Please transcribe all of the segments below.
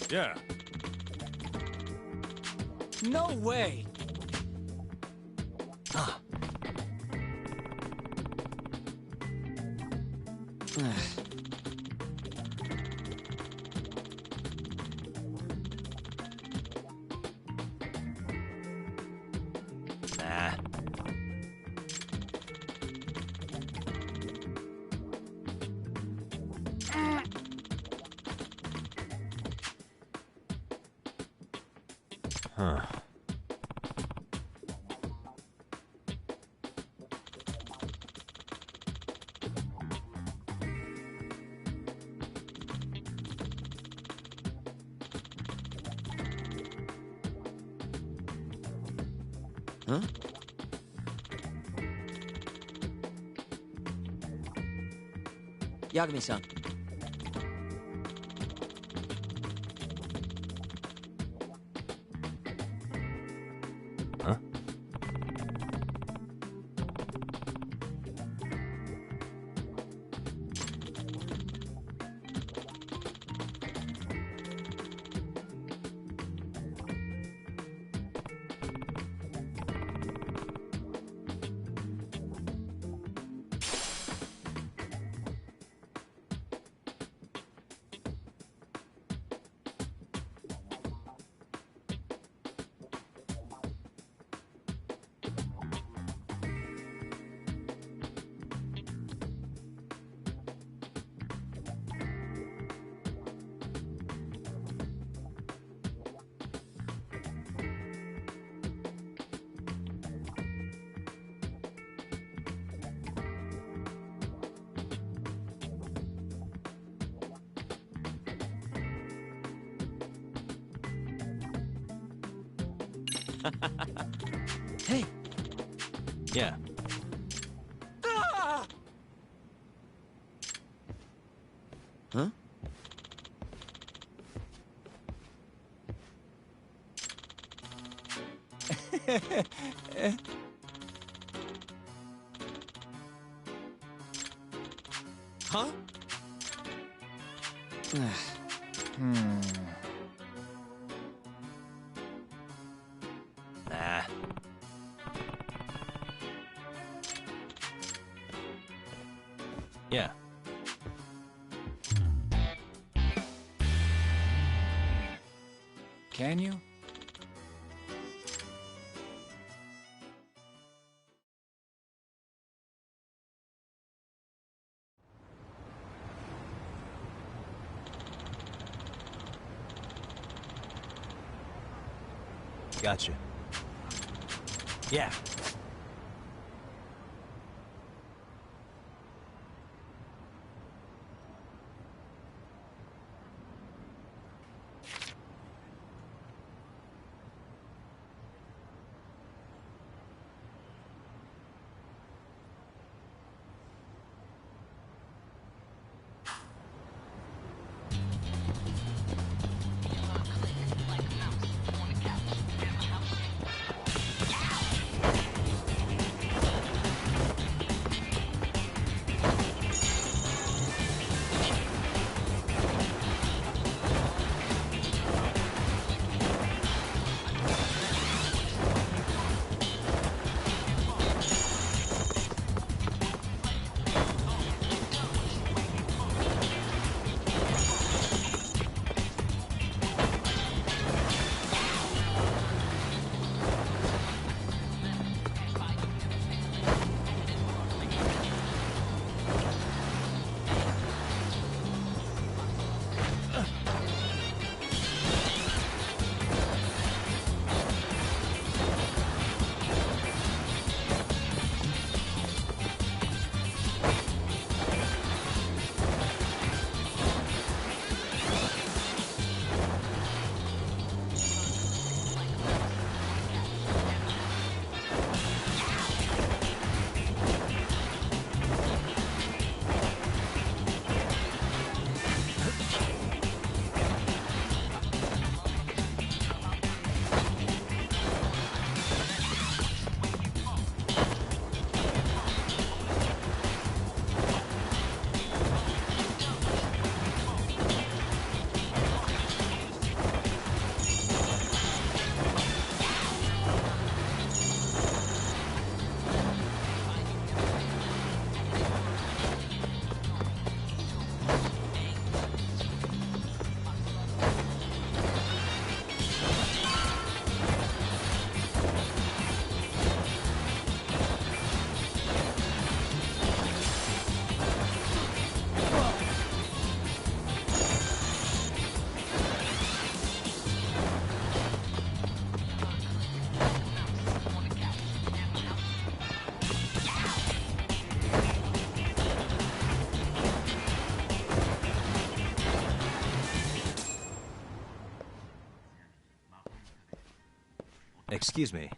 Yeah. No way! Ah. Nah. Huh. Huh? Yagami-san. Huh? Hey. Yeah. Ah! Huh? Huh? Nah. Yeah. Can you? Gotcha. Yeah. Excuse me.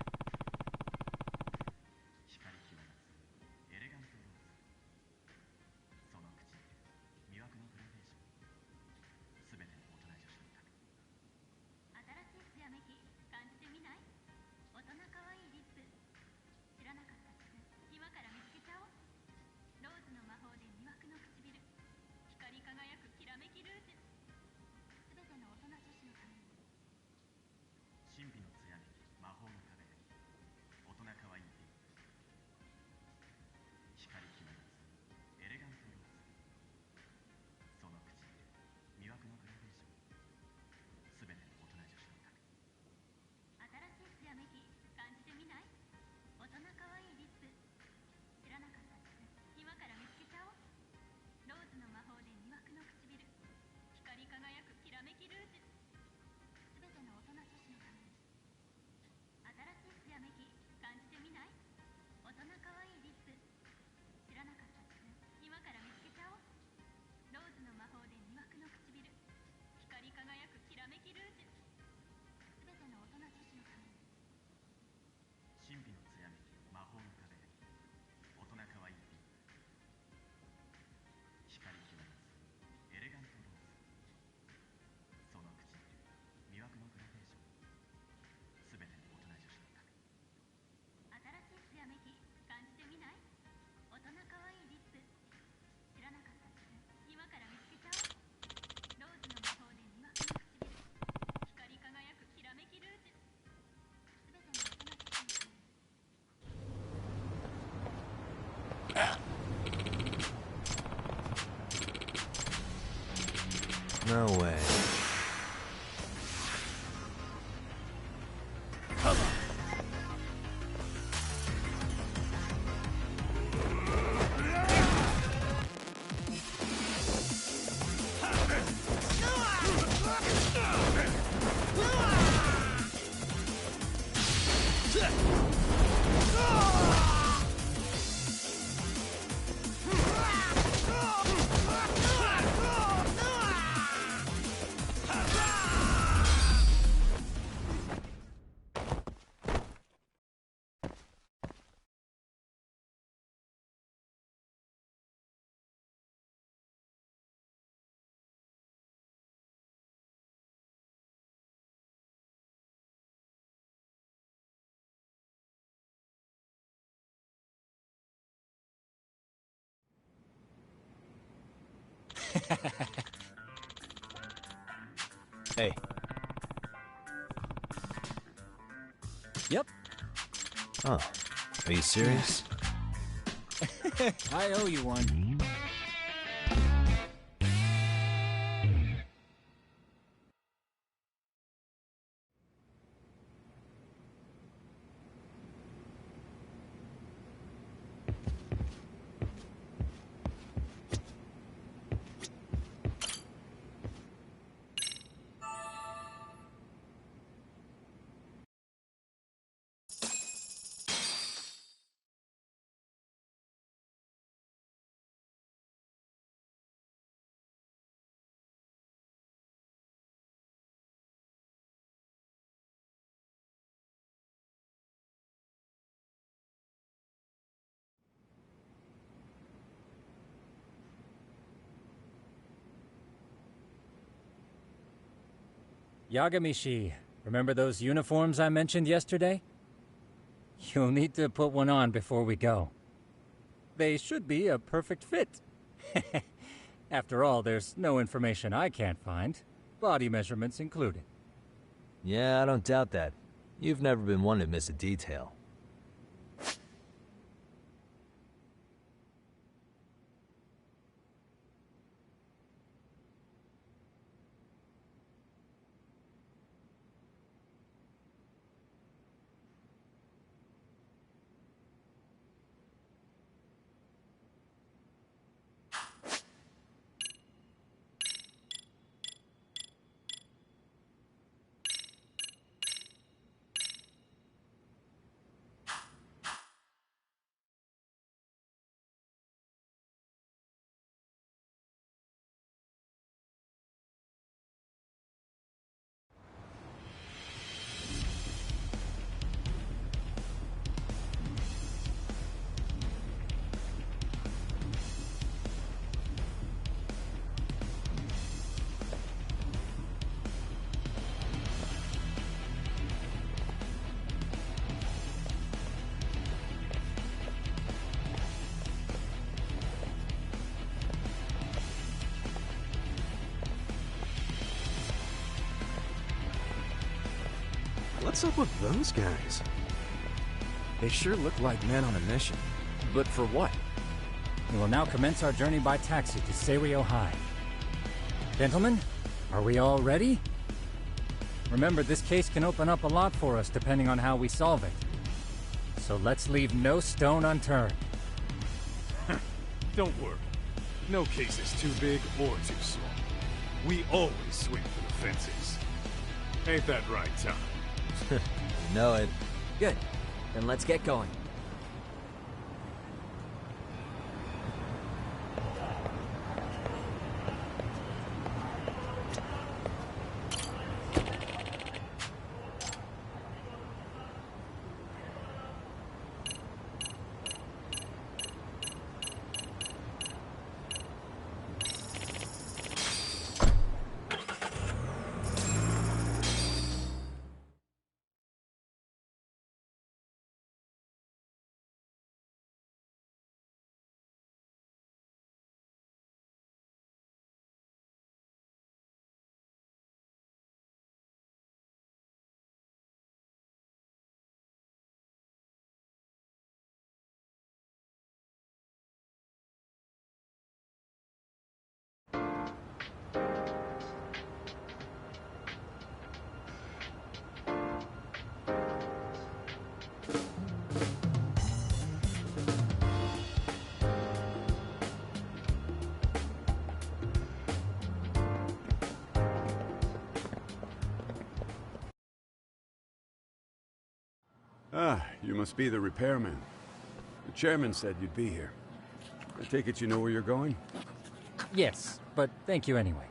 No way. Hey. Yep. Oh, are you serious? I owe you one. Yagamishi, remember those uniforms I mentioned yesterday? You'll need to put one on before we go. They should be a perfect fit. After all, there's no information I can't find, body measurements included. Yeah, I don't doubt that. You've never been one to miss a detail. What's up with those guys? They sure look like men on a mission. But for what? We will now commence our journey by taxi to Serio High. Gentlemen, are we all ready? Remember, this case can open up a lot for us depending on how we solve it. So let's leave no stone unturned. Don't worry. No case is too big or too small. We always swing for the fences. Ain't that right, Tom? You know it. Good. Then let's get going. Ah, you must be the repairman. The chairman said you'd be here. I take it you know where you're going? Yes, but thank you anyway.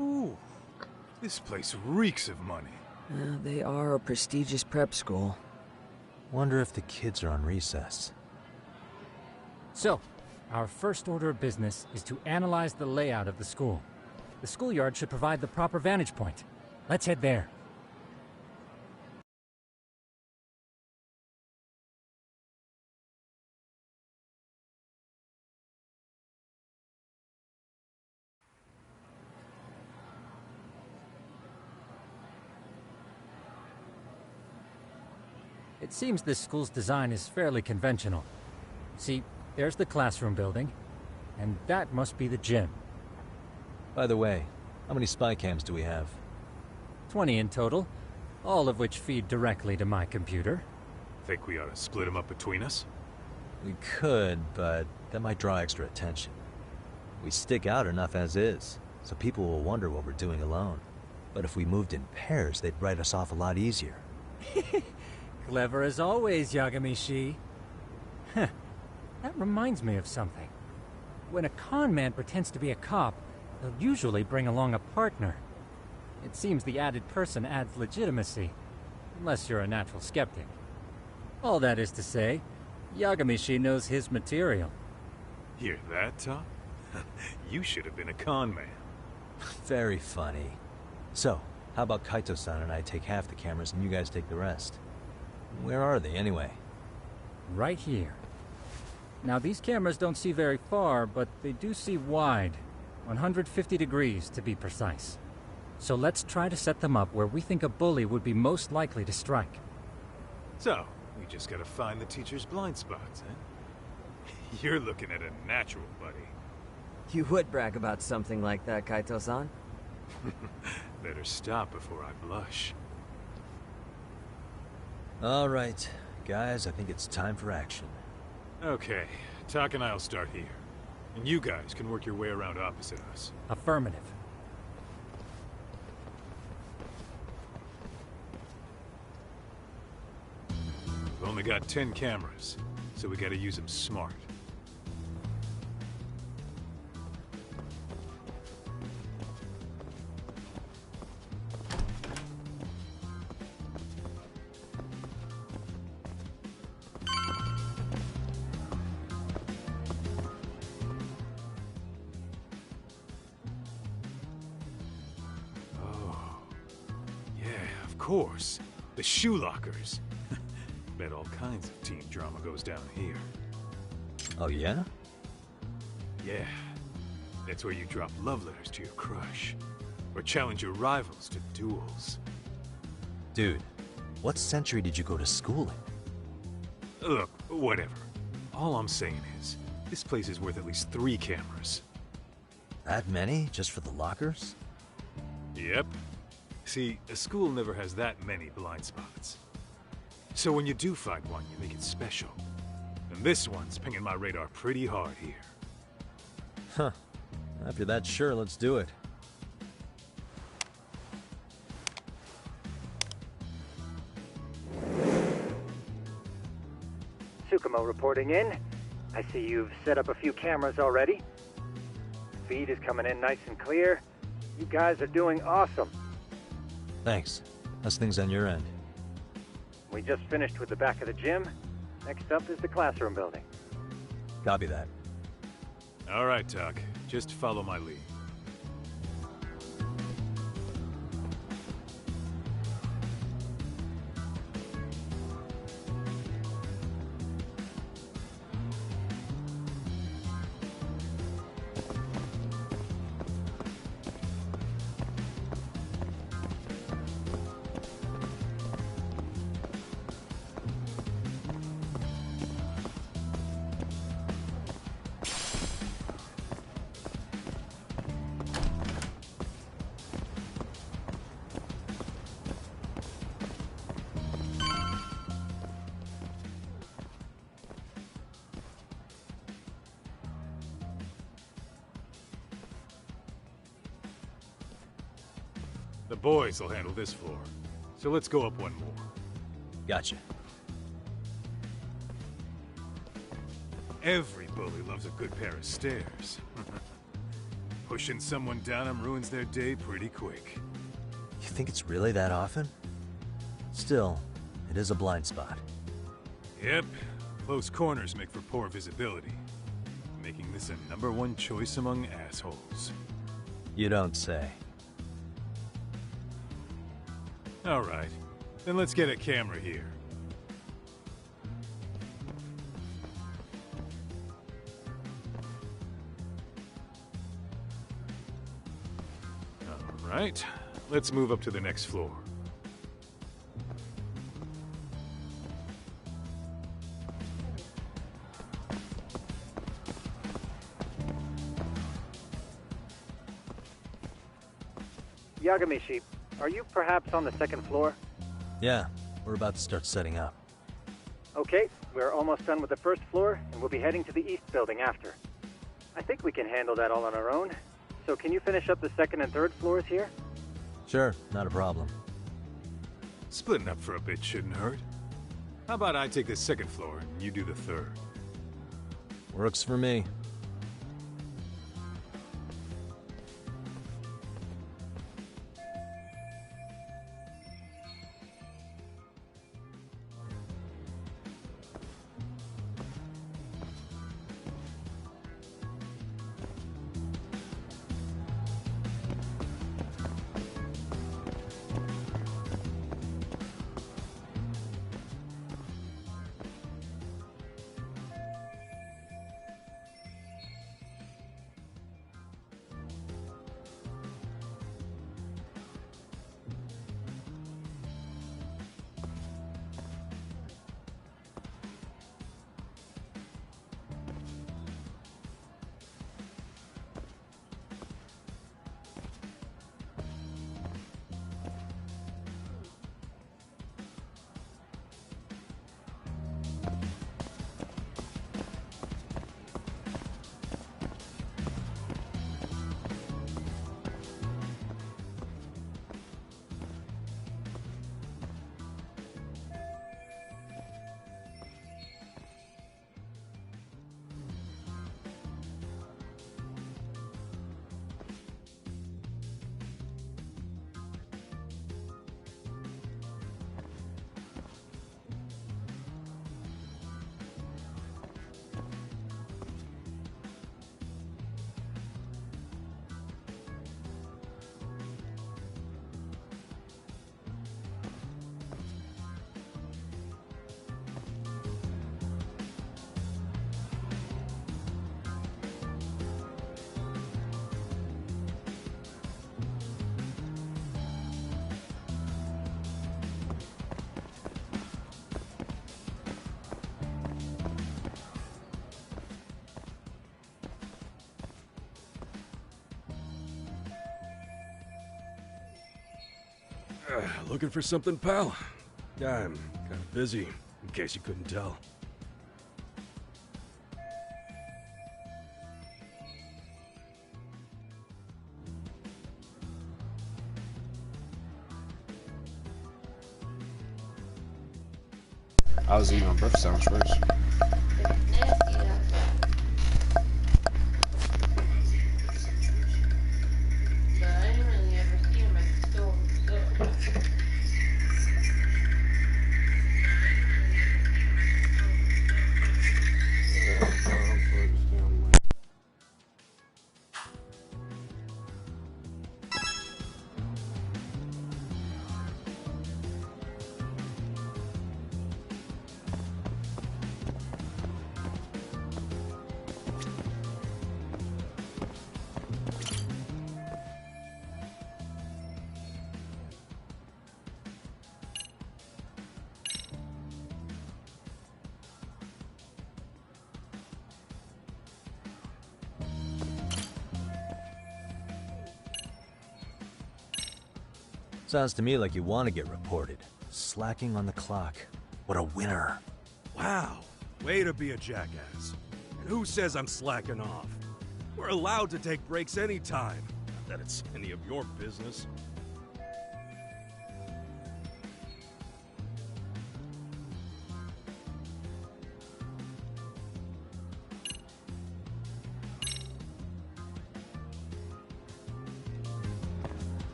Ooh, this place reeks of money. They are a prestigious prep school. Wonder if the kids are on recess. So, our first order of business is to analyze the layout of the school. The schoolyard should provide the proper vantage point. Let's head there. It seems this school's design is fairly conventional. See, there's the classroom building, and that must be the gym. By the way, how many spy cams do we have? 20 in total, all of which feed directly to my computer. Think we ought to split them up between us? We could, but that might draw extra attention. We stick out enough as is, so people will wonder what we're doing alone. But if we moved in pairs, they'd write us off a lot easier. Clever as always, Yagami-shi. Huh. That reminds me of something. When a con man pretends to be a cop, they'll usually bring along a partner. It seems the added person adds legitimacy, unless you're a natural skeptic. All that is to say, Yagami-shi knows his material. Hear that, Tom? You should have been a con man. Very funny. So, how about Kaito-san and I take half the cameras and you guys take the rest? Where are they, anyway? Right here. Now, these cameras don't see very far, but they do see wide. 150 degrees, to be precise. So let's try to set them up where we think a bully would be most likely to strike. So, we just gotta find the teacher's blind spots, eh? You're looking at a natural, buddy. You would brag about something like that, Kaito-san. Better stop before I blush. All right, guys, I think it's time for action. Okay, Tak and I'll start here. And you guys can work your way around opposite us. Affirmative. We've only got 10 cameras, so we gotta use them smart. Of course. The shoe lockers. Bet all kinds of teen drama goes down here. Oh, yeah? Yeah. That's where you drop love letters to your crush. Or challenge your rivals to duels. Dude, what century did you go to school in? Look, whatever. All I'm saying is, this place is worth at least 3 cameras. That many? Just for the lockers? Yep. See, a school never has that many blind spots. So when you do find one, you make it special. And this one's pinging my radar pretty hard here. Huh. After that, sure, let's do it. Tsukumo reporting in. I see you've set up a few cameras already. Feed is coming in nice and clear. You guys are doing awesome. Thanks. How's things on your end? We just finished with the back of the gym. Next up is the classroom building. Copy that. All right, Doc. Just follow my lead. The boys will handle this floor. So let's go up one more. Gotcha. Every bully loves a good pair of stairs. Pushing someone down them ruins their day pretty quick. You think it's really that often? Still, it is a blind spot. Yep. Close corners make for poor visibility, making this a #1 choice among assholes. You don't say. All right. Then let's get a camera here. All right. Let's move up to the next floor. Yagamishi, are you perhaps on the second floor? Yeah, we're about to start setting up. Okay, we're almost done with the first floor, and we'll be heading to the east building after. I think we can handle that all on our own. So can you finish up the second and third floors here? Sure, not a problem. Splitting up for a bit shouldn't hurt. How about I take the second floor and you do the third? Works for me. Looking for something, pal? Yeah, I'm kind of busy, in case you couldn't tell. I was eating on breakfast sandwich first. Sounds to me like you want to get reported. Slacking on the clock. What a winner. Wow, way to be a jackass. And who says I'm slacking off? We're allowed to take breaks anytime. Not that it's any of your business.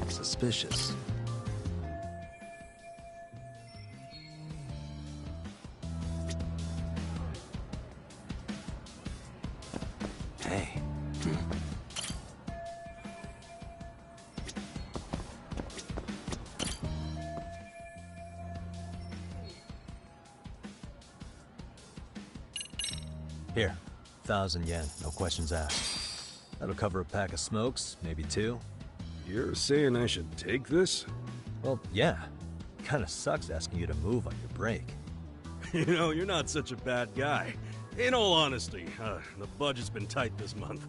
Suspicious. Hey. Here, 1,000 yen, no questions asked. That'll cover a pack of smokes, maybe 2. You're saying I should take this? Well, yeah. Kinda sucks asking you to move on your break. You know, you're not such a bad guy. In all honesty, the budget's been tight this month.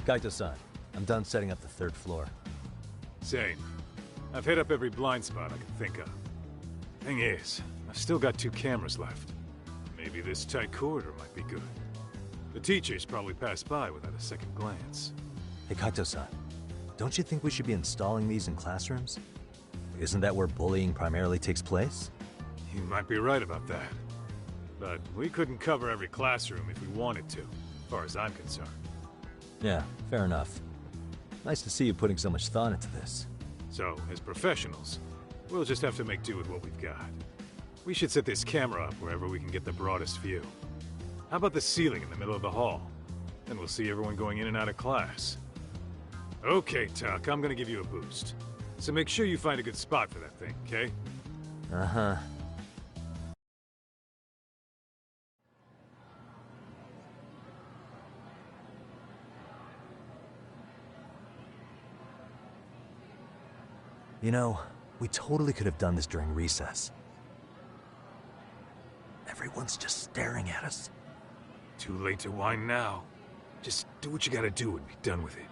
Kaito-san, I'm done setting up the 3rd floor. Same. I've hit up every blind spot I can think of. Thing is, I've still got 2 cameras left. Maybe this tight corridor might be good. The teachers probably passed by without a second glance. Hey Kaito-san, don't you think we should be installing these in classrooms? Isn't that where bullying primarily takes place? You might be right about that. But we couldn't cover every classroom if we wanted to, as far as I'm concerned. Yeah, fair enough. Nice to see you putting so much thought into this. So, as professionals, we'll just have to make do with what we've got. We should set this camera up wherever we can get the broadest view. How about the ceiling in the middle of the hall? Then we'll see everyone going in and out of class. Okay, Tuck, I'm gonna give you a boost. So make sure you find a good spot for that thing, okay? Uh-huh. You know, we totally could have done this during recess. Everyone's just staring at us. Too late to whine now. Just do what you gotta do and be done with it.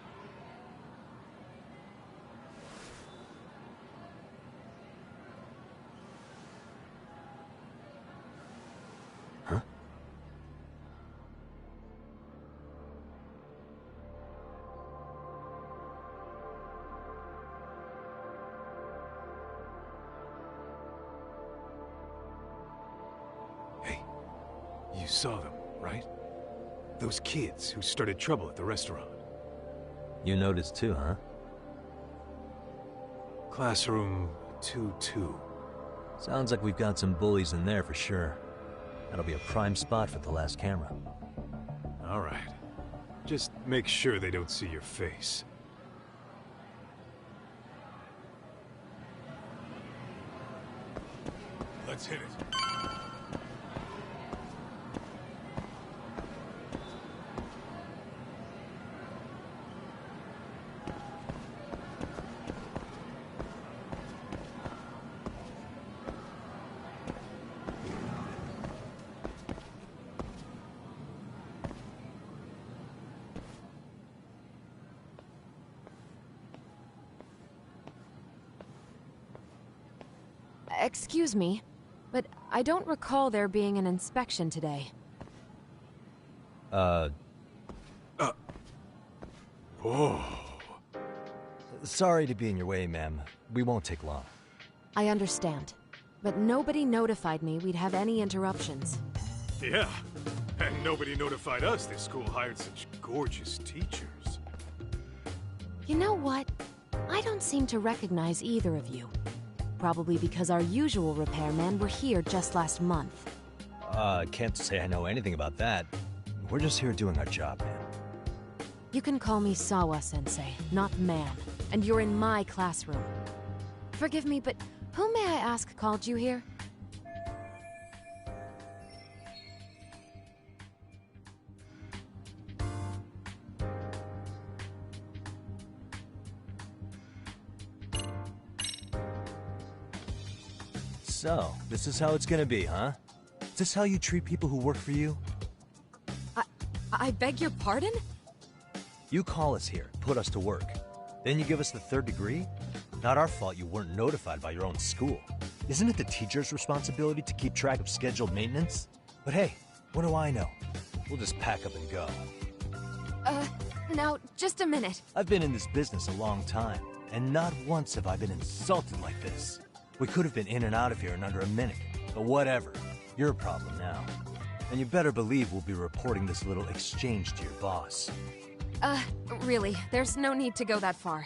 You saw them, right? Those kids who started trouble at the restaurant. You noticed too, huh? Classroom 2-2. Sounds like we've got some bullies in there for sure. That'll be a prime spot for the last camera. All right. Just make sure they don't see your face. Let's hit it. Excuse me, but I don't recall there being an inspection today. Whoa. Sorry to be in your way, ma'am. We won't take long. I understand, but nobody notified me we'd have any interruptions. Yeah, and nobody notified us this school hired such gorgeous teachers. You know what? I don't seem to recognize either of you. Probably because our usual repairmen were here just last month. Can't say I know anything about that. We're just here doing our job, man. You can call me Sawa-sensei, not ma'am, and you're in my classroom. Forgive me, but who may I ask called you here? So, this is how it's gonna be, huh? Is this how you treat people who work for you? I beg your pardon? You call us here, put us to work. Then you give us the third degree? Not our fault you weren't notified by your own school. Isn't it the teacher's responsibility to keep track of scheduled maintenance? But hey, what do I know? We'll just pack up and go. Now, just a minute. I've been in this business a long time, and not once have I been insulted like this. We could have been in and out of here in under a minute, but whatever. Your problem now. And you better believe we'll be reporting this little exchange to your boss. Really, there's no need to go that far.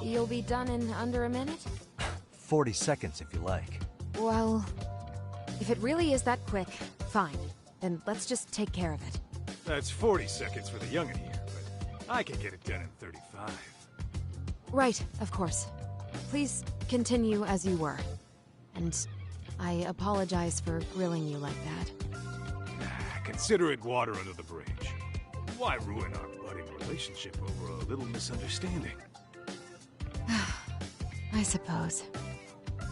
You'll be done in under a minute? 40 seconds if you like. Well, if it really is that quick, fine. Then let's just take care of it. That's 40 seconds for the youngin' here, but I can get it done in 35. Right, of course. Please continue as you were. And I apologize for grilling you like that. Consider it water under the bridge. Why ruin our budding relationship over a little misunderstanding? I suppose.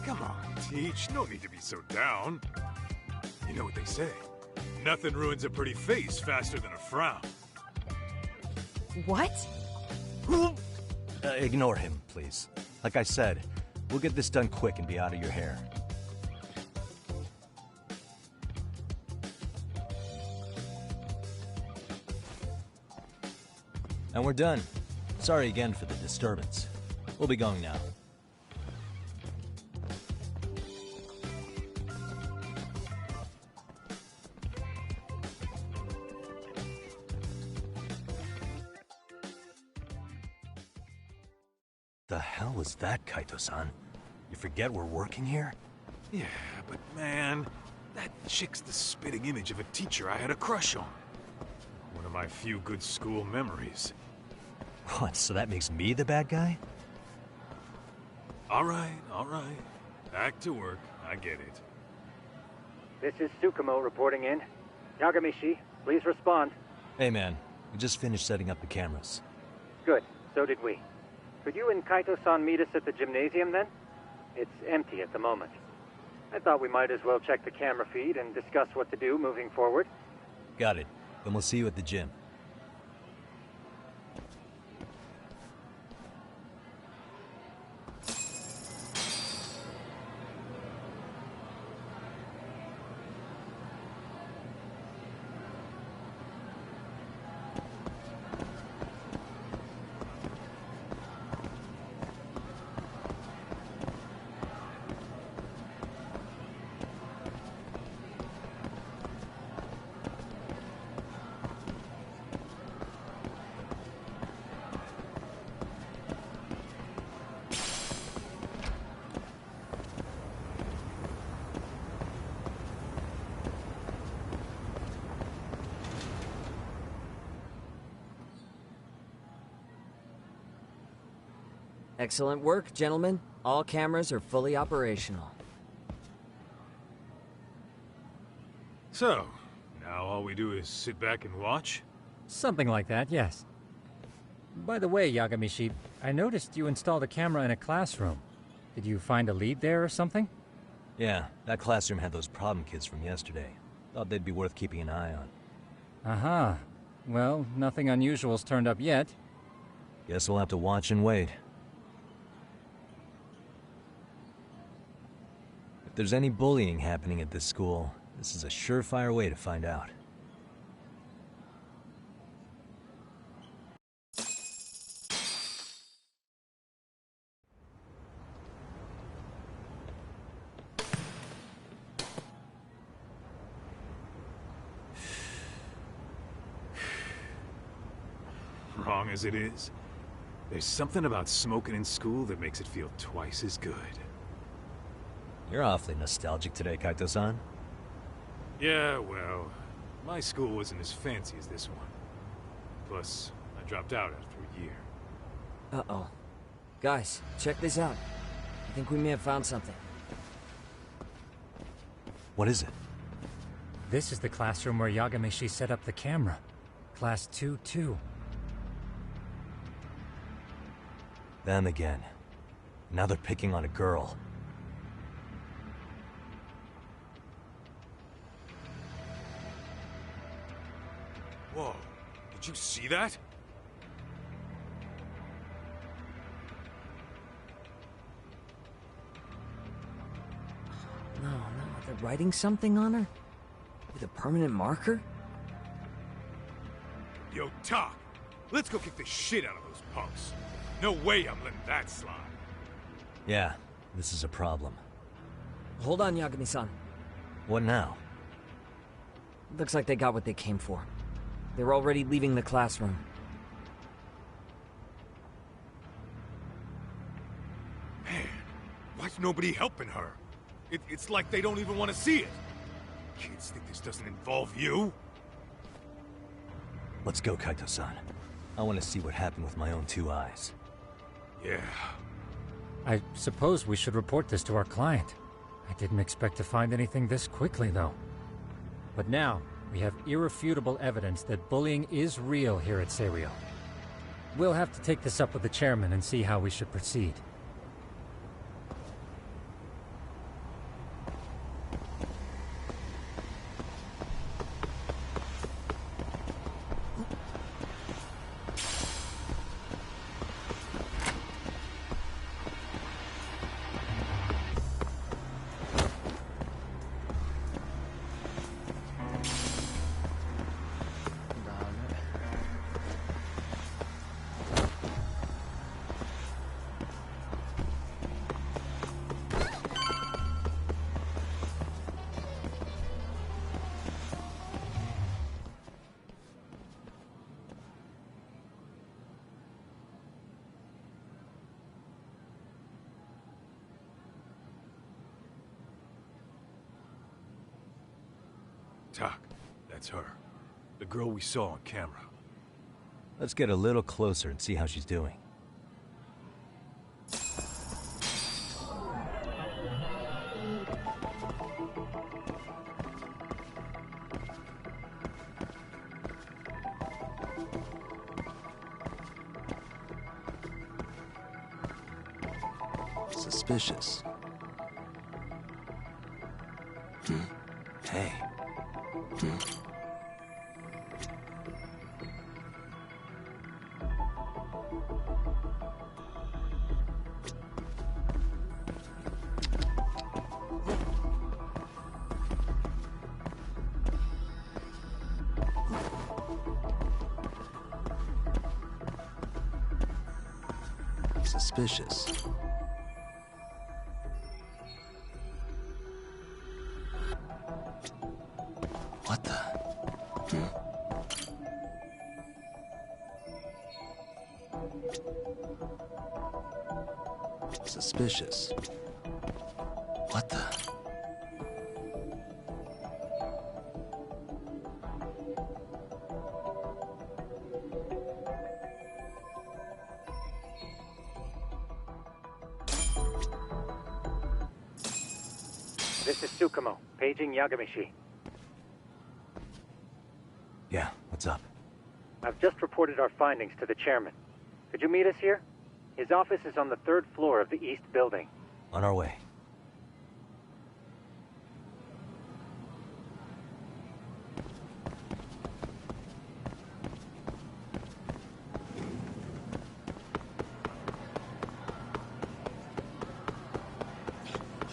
Come on, Teach. No need to be so down. You know what they say. Nothing ruins a pretty face faster than a frown. What? Ignore him, please. Like I said, we'll get this done quick and be out of your hair. And we're done. Sorry again for the disturbance. We'll be going now. The hell was that, Kaito-san? You forget we're working here? Yeah, but man, that chick's the spitting image of a teacher I had a crush on. One of my few good school memories. What, so that makes me the bad guy? All right. Back to work. I get it. This is Tsukumo reporting in. Yagamishi, please respond. Hey man, we just finished setting up the cameras. Good, so did we. Could you and Kaito-san meet us at the gymnasium then? It's empty at the moment. I thought we might as well check the camera feed and discuss what to do moving forward. Got it. Then we'll see you at the gym. Excellent work, gentlemen. All cameras are fully operational. So, now all we do is sit back and watch? Something like that, yes. By the way, Yagamishi, I noticed you installed a camera in a classroom. Did you find a lead there or something? Yeah, that classroom had those problem kids from yesterday. Thought they'd be worth keeping an eye on. Aha. Well, nothing unusual's turned up yet. Guess we'll have to watch and wait. If there's any bullying happening at this school, this is a surefire way to find out. Wrong as it is, there's something about smoking in school that makes it feel twice as good. You're awfully nostalgic today, Kaito-san. Yeah, well, my school wasn't as fancy as this one. Plus, I dropped out after a year. Uh-oh. Guys, check this out. I think we may have found something. What is it? This is the classroom where Yagamishi set up the camera. Class 2-2. Them again. Now they're picking on a girl. Whoa, did you see that? No, they're writing something on her? With a permanent marker? Yo, Talk, let's go kick the shit out of those punks. No way I'm letting that slide. Yeah, this is a problem. Hold on, Yagami-san. What now? Looks like they got what they came for. They're already leaving the classroom. Man, why's nobody helping her? It's like they don't even want to see it. Kids think this doesn't involve you? Let's go, Kaito-san. I want to see what happened with my own two eyes. Yeah. I suppose we should report this to our client. I didn't expect to find anything this quickly, though. But now, we have irrefutable evidence that bullying is real here at Serio. We'll have to take this up with the chairman and see how we should proceed. Talk, that's her. The girl we saw on camera. Let's get a little closer and see how she's doing. Suspicious. Hey. Suspicious. What the? Suspicious. What the? this is Tsukumo, paging Yagamishi. Yeah, what's up? I've just reported our findings to the chairman. Could you meet us here? His office is on the 3rd floor of the east building. On our way.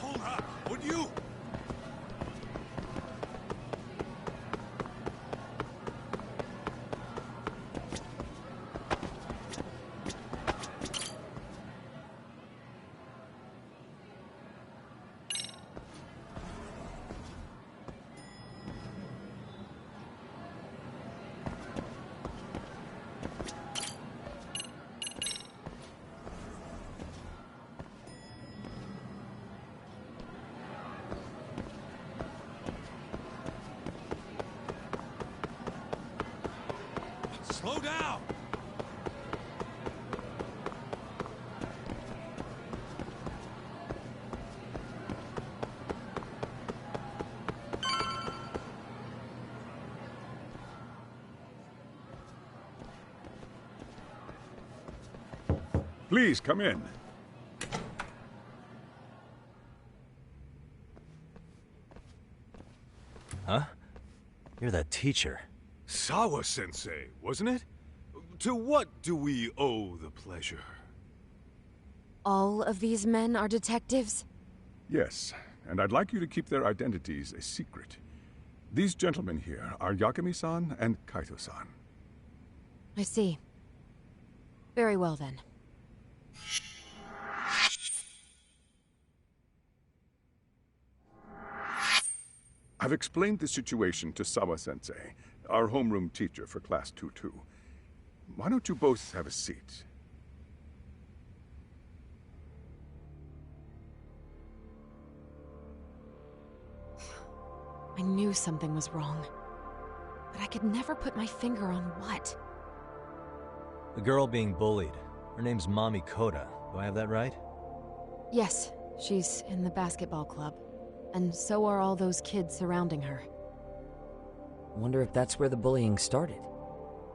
Hold up, would you? Slow down! Please, come in. Huh? You're that teacher. Sawa-sensei, wasn't it? To what do we owe the pleasure? All of these men are detectives? Yes, and I'd like you to keep their identities a secret. These gentlemen here are Yagami-san and Kaito-san. I see. Very well, then. I've explained the situation to Sawa-sensei, our homeroom teacher for Class 2-2. Why don't you both have a seat? I knew something was wrong, but I could never put my finger on what. The girl being bullied. Her name's Mami Koda. Do I have that right? Yes, she's in the basketball club. And so are all those kids surrounding her. Wonder if that's where the bullying started.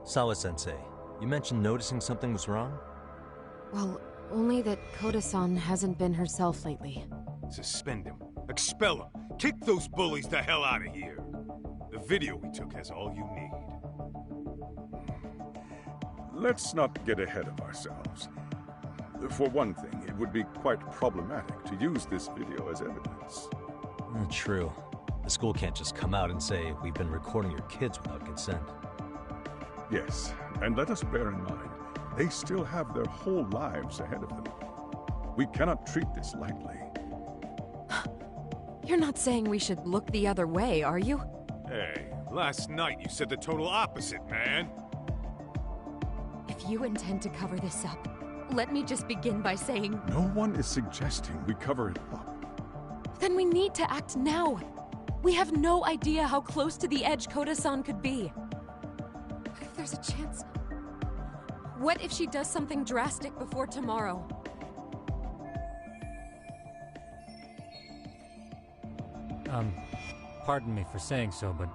Sawa-sensei, you mentioned noticing something was wrong? Well, only that Koda-san hasn't been herself lately. Suspend him. Expel him. Kick those bullies the hell out of here. The video we took has all you need. Let's not get ahead of ourselves. For one thing, it would be quite problematic to use this video as evidence. True. The school can't just come out and say, we've been recording your kids without consent. Yes, and let us bear in mind, they still have their whole lives ahead of them. We cannot treat this lightly. You're not saying we should look the other way, are you? Hey, last night you said the total opposite, man. If you intend to cover this up, let me just begin by saying... No one is suggesting we cover it up. Then we need to act now. We have no idea how close to the edge Koda-san could be. What if there's a chance? What if she does something drastic before tomorrow? Pardon me for saying so, but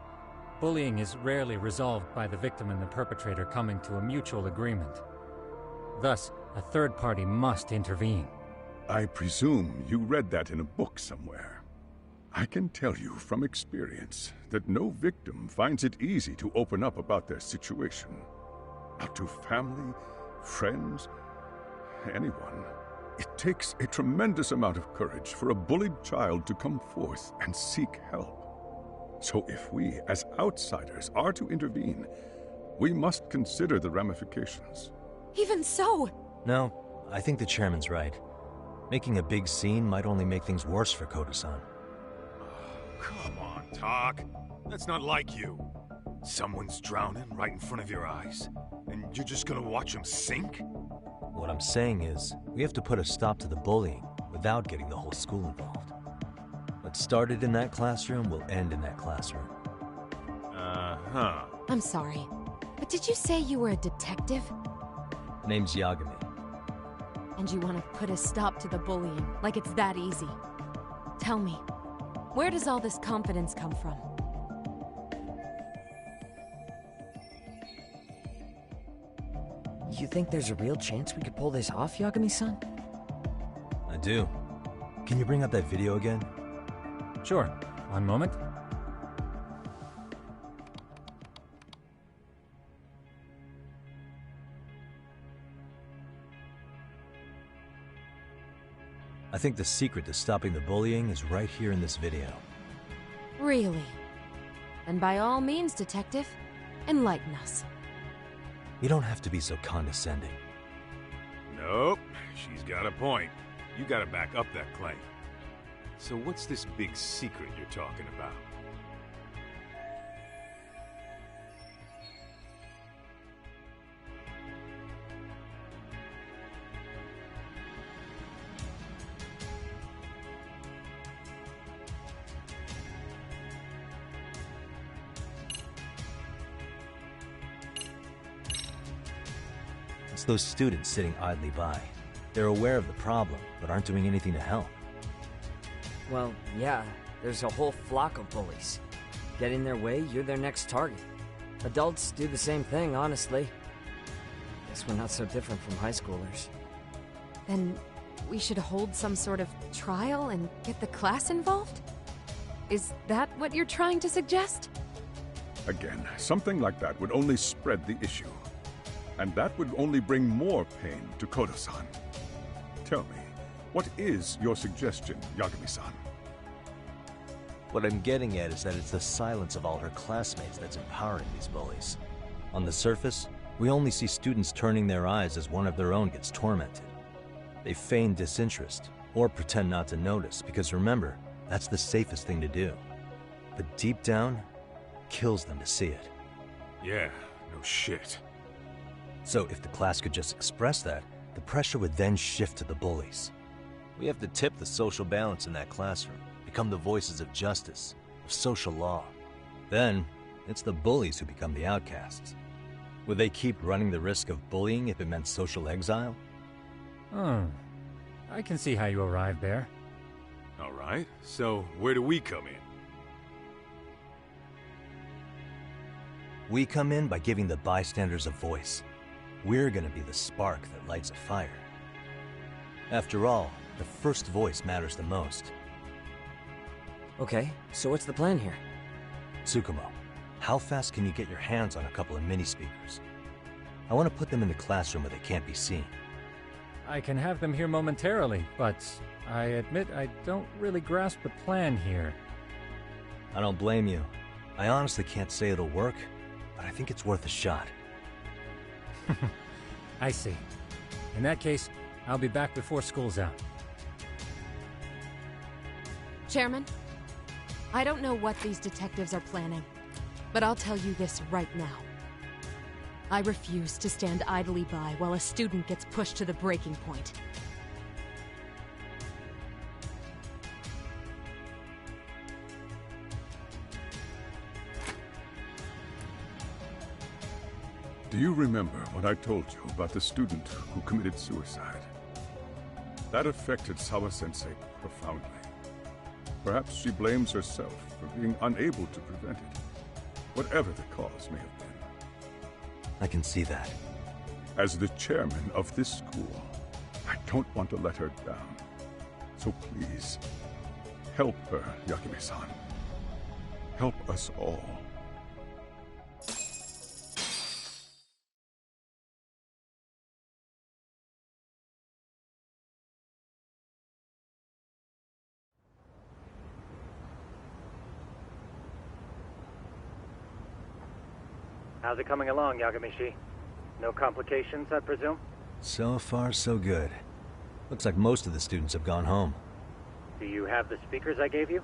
bullying is rarely resolved by the victim and the perpetrator coming to a mutual agreement. Thus, a third party must intervene. I presume you read that in a book somewhere. I can tell you from experience that no victim finds it easy to open up about their situation. Not to family, friends, anyone. It takes a tremendous amount of courage for a bullied child to come forth and seek help. So if we, as outsiders, are to intervene, we must consider the ramifications. Even so! No, I think the chairman's right. Making a big scene might only make things worse for Koda-san. Come on, Talk. That's not like you. Someone's drowning right in front of your eyes, and you're just gonna watch him sink? What I'm saying is, we have to put a stop to the bullying without getting the whole school involved. What started in that classroom will end in that classroom. Uh-huh. I'm sorry, but did you say you were a detective? Name's Yagami. And you want to put a stop to the bullying, like it's that easy. Tell me, Where does all this confidence come from? You think there's a real chance we could pull this off, Yagami-san? I do. Can you bring up that video again? Sure. One moment. I think the secret to stopping the bullying is right here in this video. Really? Then by all means, Detective, enlighten us. You don't have to be so condescending. Nope, she's got a point. You gotta back up that claim. So what's this big secret you're talking about? It's those students sitting idly by. They're aware of the problem, but aren't doing anything to help. Well, yeah, there's a whole flock of bullies. Get in their way, you're their next target. Adults do the same thing, honestly. Guess we're not so different from high schoolers. Then we should hold some sort of trial and get the class involved? Is that what you're trying to suggest? Again, something like that would only spread the issue. And that would only bring more pain to Kodo-san. Tell me, what is your suggestion, Yagami-san? What I'm getting at is that it's the silence of all her classmates that's empowering these bullies. On the surface, we only see students turning their eyes as one of their own gets tormented. They feign disinterest, or pretend not to notice, because remember, that's the safest thing to do. But deep down, it kills them to see it. Yeah, no shit. So if the class could just express that, the pressure would then shift to the bullies. We have to tip the social balance in that classroom, become the voices of justice, of social law. Then, it's the bullies who become the outcasts. Would they keep running the risk of bullying if it meant social exile? I can see how you arrived there. All right, so where do we come in? We come in by giving the bystanders a voice. We're gonna be the spark that lights a fire. After all, the first voice matters the most. Okay, so what's the plan here? Tsukumo, how fast can you get your hands on a couple of mini-speakers? I want to put them in the classroom where they can't be seen. I can have them here momentarily, but I admit I don't really grasp the plan here. I don't blame you. I honestly can't say it'll work, but I think it's worth a shot. I see. In that case, I'll be back before school's out. Chairman, I don't know what these detectives are planning, but I'll tell you this right now. I refuse to stand idly by while a student gets pushed to the breaking point. Do you remember what I told you about the student who committed suicide? That affected Sawa-sensei profoundly. Perhaps she blames herself for being unable to prevent it, whatever the cause may have been. I can see that. As the chairman of this school, I don't want to let her down. So please, help her, Yagami-san. Help us all. How's it coming along, Yagami-shi? No complications, I presume? So far, so good. Looks like most of the students have gone home. Do you have the speakers I gave you?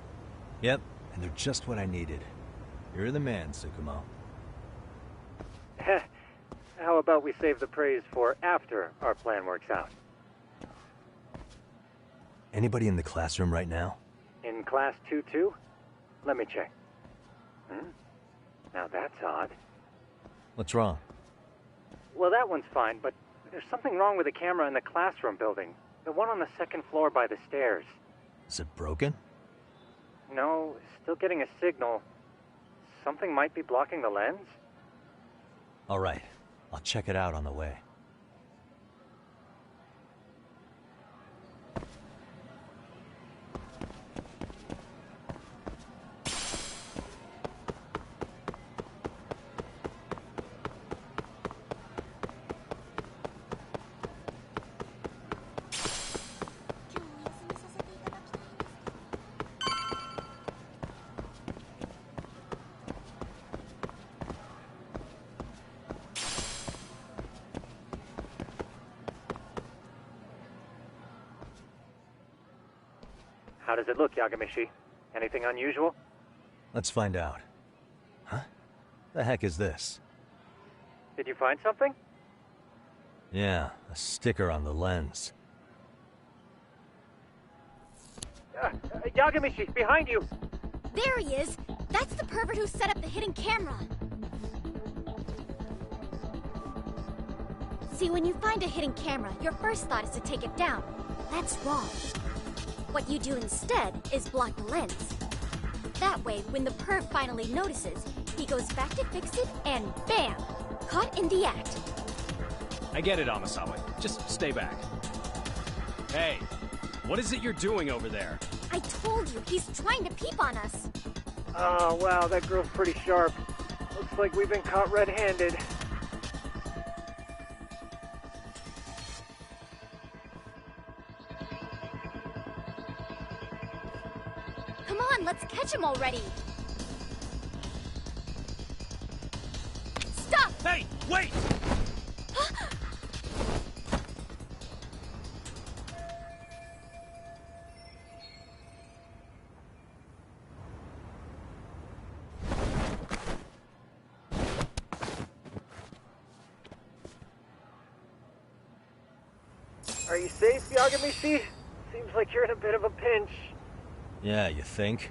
Yep, and they're just what I needed. You're the man, Tsukumo. How about we save the praise for after our plan works out? Anybody in the classroom right now? In class 2-2? Let me check. Now that's odd. What's wrong? Well, that one's fine, but there's something wrong with the camera in the classroom building. The one on the second floor by the stairs. Is it broken? No, still getting a signal. Something might be blocking the lens? All right, I'll check it out on the way. How does it look, Yagamishi? Anything unusual? Let's find out. Huh? The heck is this? Did you find something? Yeah, a sticker on the lens. Yagamishi, behind you! There he is! That's the pervert who set up the hidden camera! See, when you find a hidden camera, your first thought is to take it down. That's wrong. What you do instead is block the lens. That way, when the perv finally notices, he goes back to fix it and bam! Caught in the act. I get it, Amasawa. Just stay back. Hey, what is it you're doing over there? I told you, he's trying to peep on us. Oh, wow, that girl's pretty sharp. Looks like we've been caught red-handed. Come on, let's catch him already. Stop! Hey, wait! Are you safe, Yagamishi? Seems like you're in a bit of a pinch. Yeah, you think?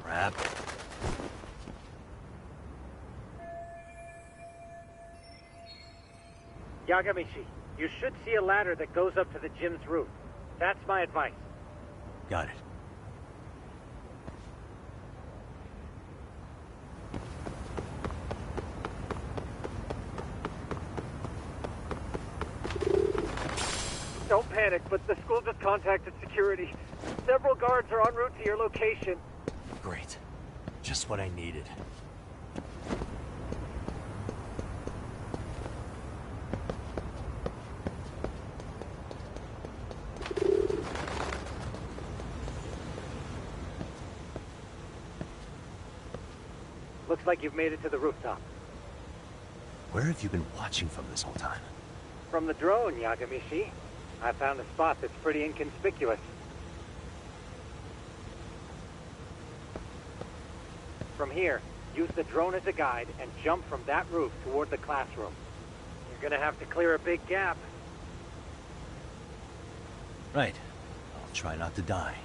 Crap. Yagamishi, you should see a ladder that goes up to the gym's roof. That's my advice. Got it. Don't panic, but the school just contacted security. Several guards are en route to your location. Great. Just what I needed. Looks like you've made it to the rooftop. Where have you been watching from this whole time? From the drone, Yagamishi. I found a spot that's pretty inconspicuous. From here, use the drone as a guide and jump from that roof toward the classroom. You're gonna have to clear a big gap. Right. I'll try not to die.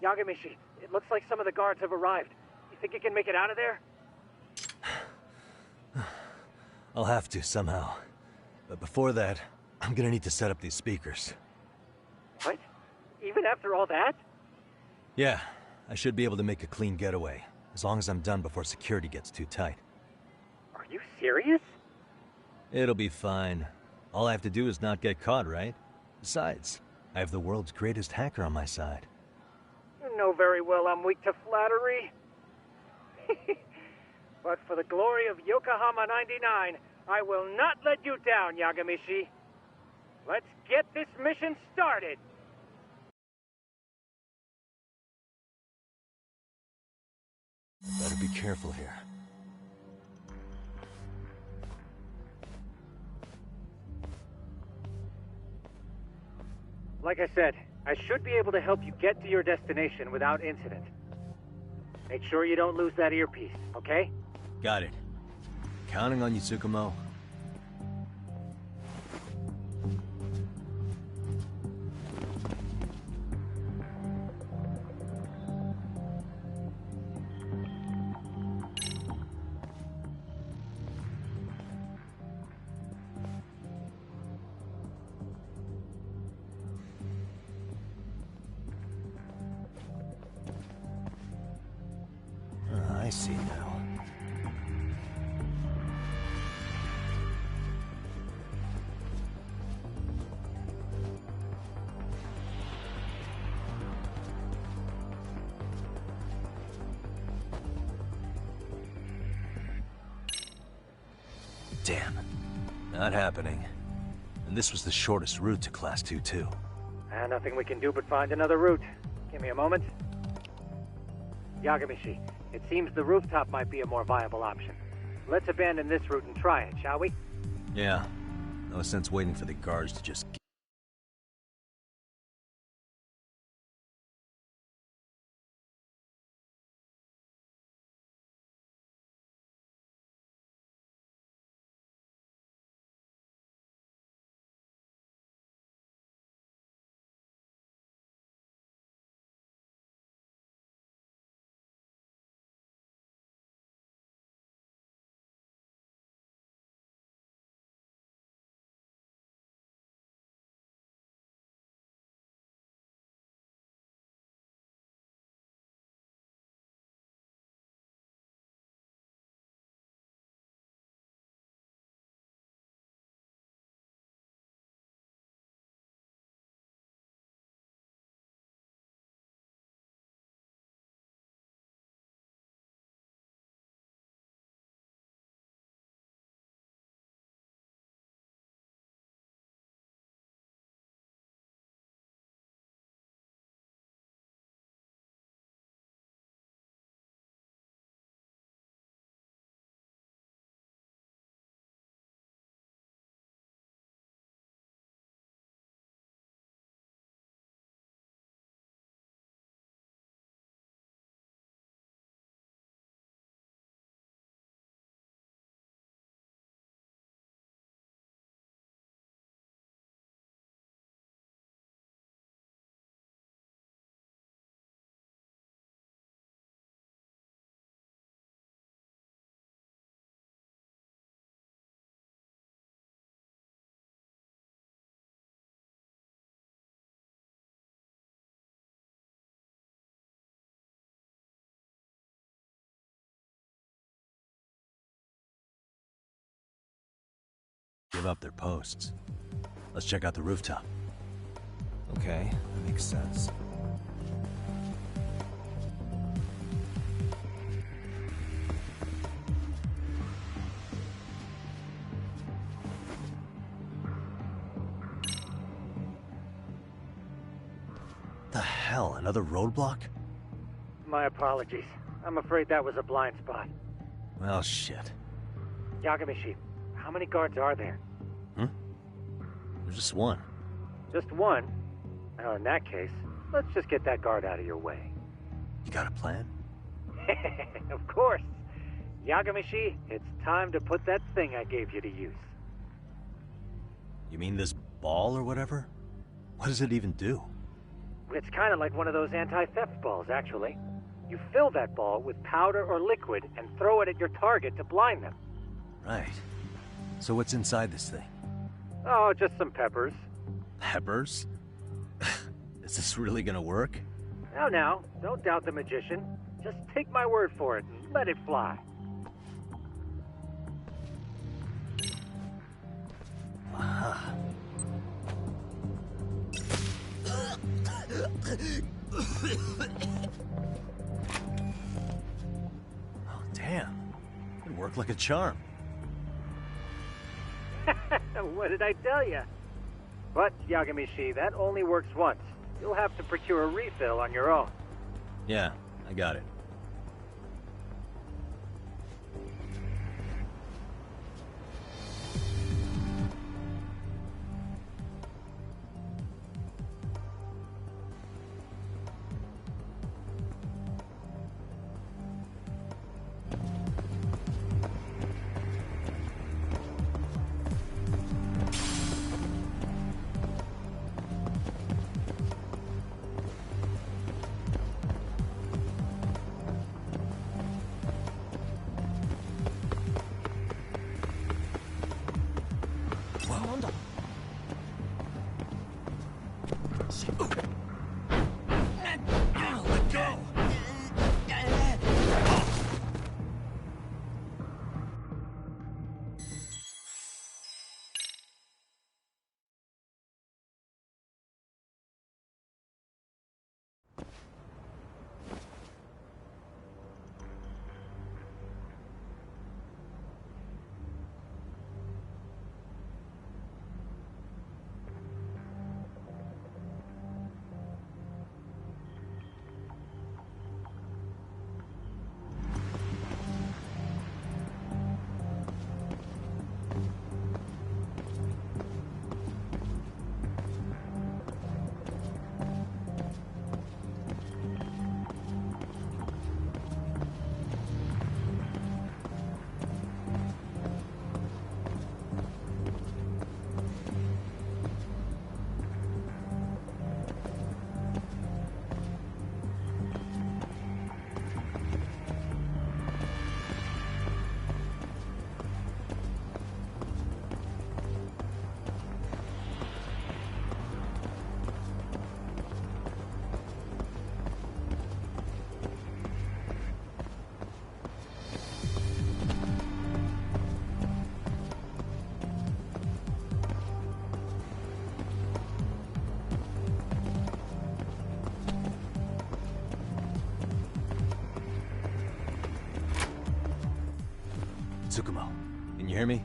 Yagamishi, it looks like some of the guards have arrived. You think you can make it out of there? I'll have to, somehow. But before that, I'm gonna need to set up these speakers. What? Even after all that? Yeah, I should be able to make a clean getaway, as long as I'm done before security gets too tight. Are you serious? It'll be fine. All I have to do is not get caught, right? Besides, I have the world's greatest hacker on my side. You know very well I'm weak to flattery. But for the glory of Yokohama 99, I will not let you down, Yagamishi. Let's get this mission started! Better be careful here. Like I said, I should be able to help you get to your destination without incident. Make sure you don't lose that earpiece, okay? Got it. Counting on you, Tsukumo. I see now. Damn. Not happening. And this was the shortest route to Class 2, too. Nothing we can do but find another route. Give me a moment. Yagamishi, it seems the rooftop might be a more viable option. Let's abandon this route and try it, shall we? Yeah. No sense waiting for the guards to just... give up their posts. Let's check out the rooftop. Okay, that makes sense. The hell, another roadblock? My apologies. I'm afraid that was a blind spot. Well, shit. Yagamishi, how many guards are there? There's just one. Just one? Well, in that case, let's just get that guard out of your way. You got a plan? Of course. Yagamishi, it's time to put that thing I gave you to use. You mean this ball or whatever? What does it even do? It's kind of like one of those anti-theft balls, actually. You fill that ball with powder or liquid and throw it at your target to blind them. Right. So what's inside this thing? Oh, just some peppers. Peppers? Is this really gonna work? Now, don't doubt the magician. Just take my word for it and let it fly. Aha. Oh, damn. It worked like a charm. What did I tell you? But, Yagami-shi, that only works once. You'll have to procure a refill on your own. Yeah, I got it. Tsukumo, can you hear me?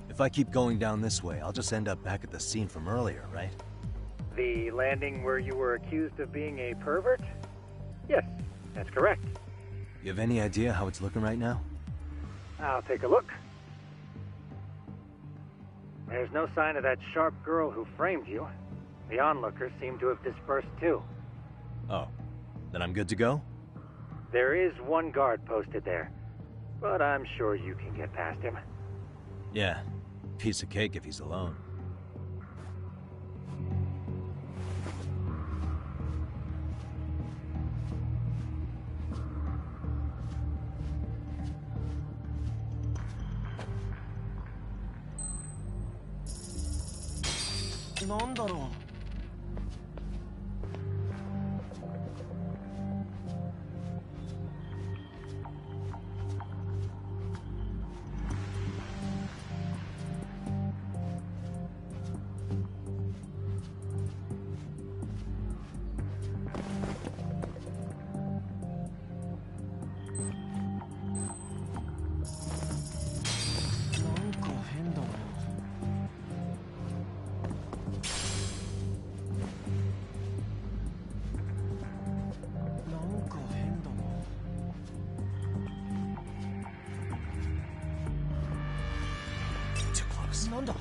If I keep going down this way, I'll just end up back at the scene from earlier, right? The landing where you were accused of being a pervert? Yes, that's correct. You have any idea how it's looking right now? I'll take a look. There's no sign of that sharp girl who framed you. The onlookers seem to have dispersed too. Oh, then I'm good to go? There is one guard posted there, but I'm sure you can get past him. Yeah, piece of cake if he's alone. Too close. なんだ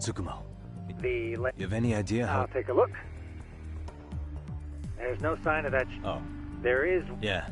Tsukumo, The... you have any idea how... I'll take a look. There's no sign of that... Oh. There is... Yeah.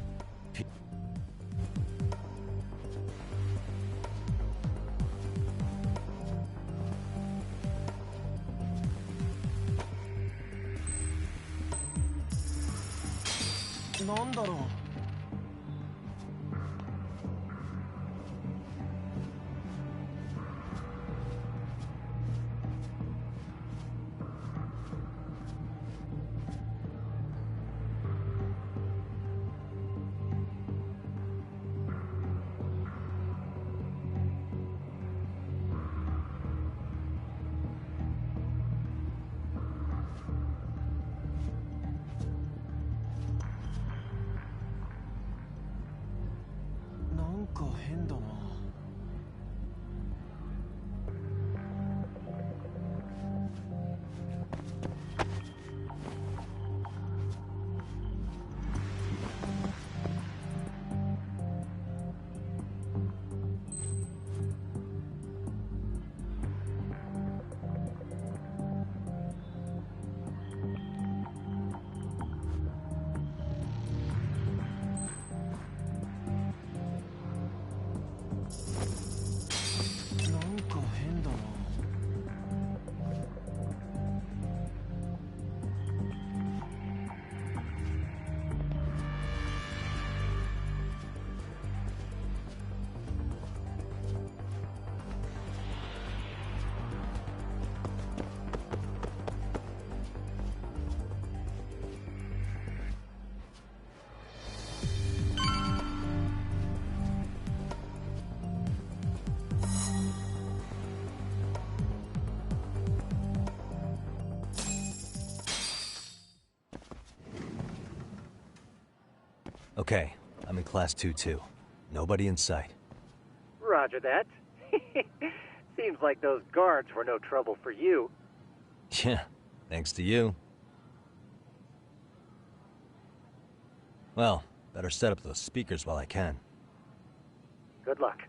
Okay, I'm in Class 2 too. Nobody in sight. Roger that. Seems like those guards were no trouble for you. Yeah, thanks to you. Well, better set up those speakers while I can. Good luck.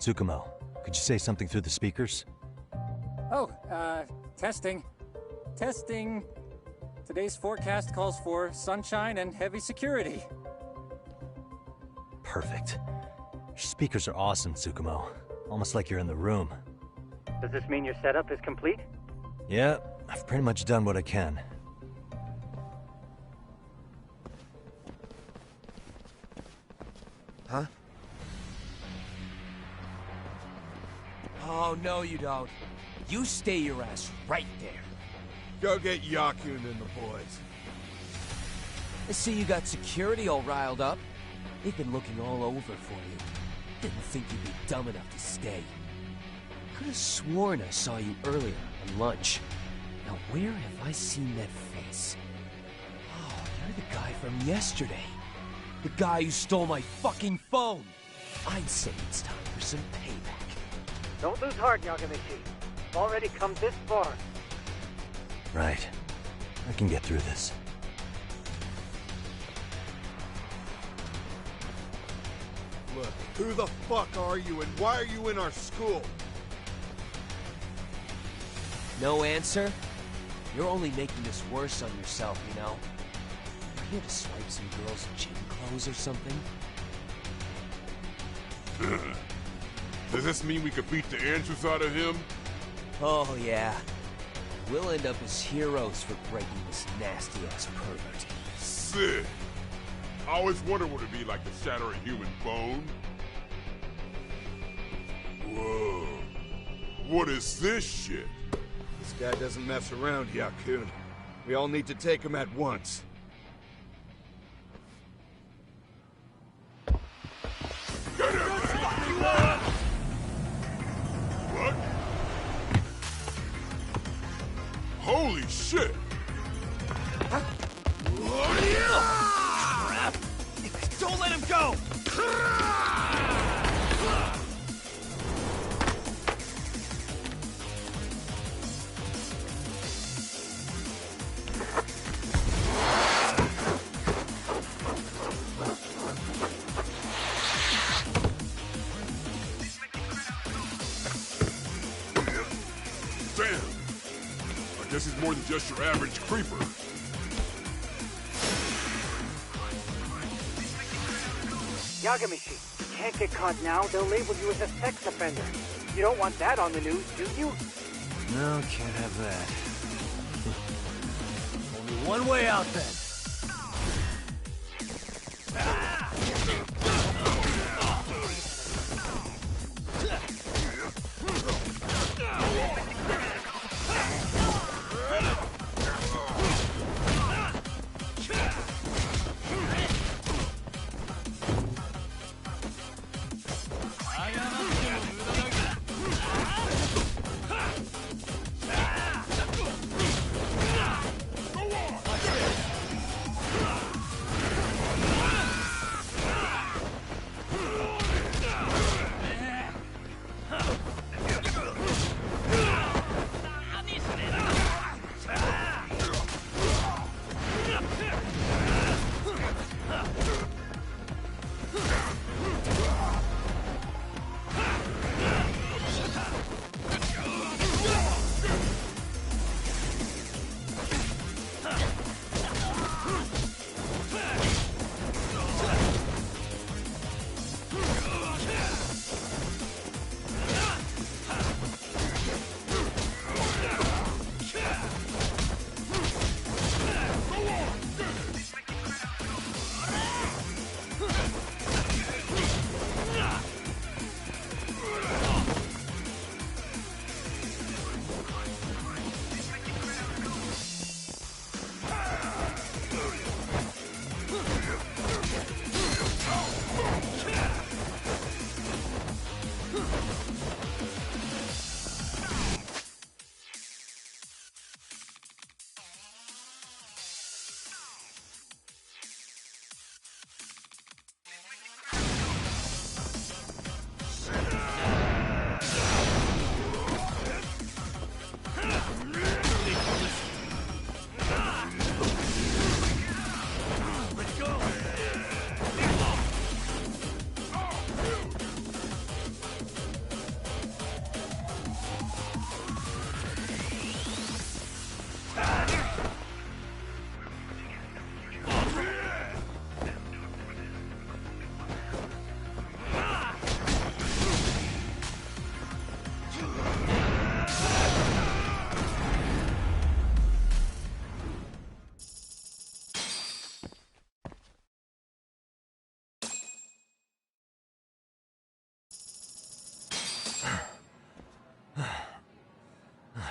Tsukumo, could you say something through the speakers? Oh, testing. Testing. Today's forecast calls for sunshine and heavy security. Perfect. Your speakers are awesome, Tsukumo. Almost like you're in the room. Does this mean your setup is complete? Yeah, I've pretty much done what I can. Huh? Oh, no you don't. You stay your ass right there. Go get Yakun and the boys. I see you got security all riled up. They've been looking all over for you. Didn't think you'd be dumb enough to stay. Could have sworn I saw you earlier on lunch. Now where have I seen that face? Oh, you're the guy from yesterday. The guy who stole my fucking phone. I'd say it's time for some payback. Don't lose heart, Yagamichi. You've already come this far. Right. I can get through this. Look, who the fuck are you and why are you in our school? No answer? You're only making this worse on yourself, you know? You're here to swipe some girls' gym clothes or something? Does this mean we could beat the answers out of him? Oh, yeah. We'll end up as heroes for breaking this nasty-ass pervert. Sick. I always wondered what it'd be like to shatter a human bone. Whoa. What is this shit? This guy doesn't mess around, Yakun. We all need to take him at once. Holy shit! Crap! Don't let him go! Damn! I guess he's more than just your average creeper. Yagamishi, you can't get caught now. They'll label you as a sex offender. You don't want that on the news, do you? No, can't have that. Only one way out then.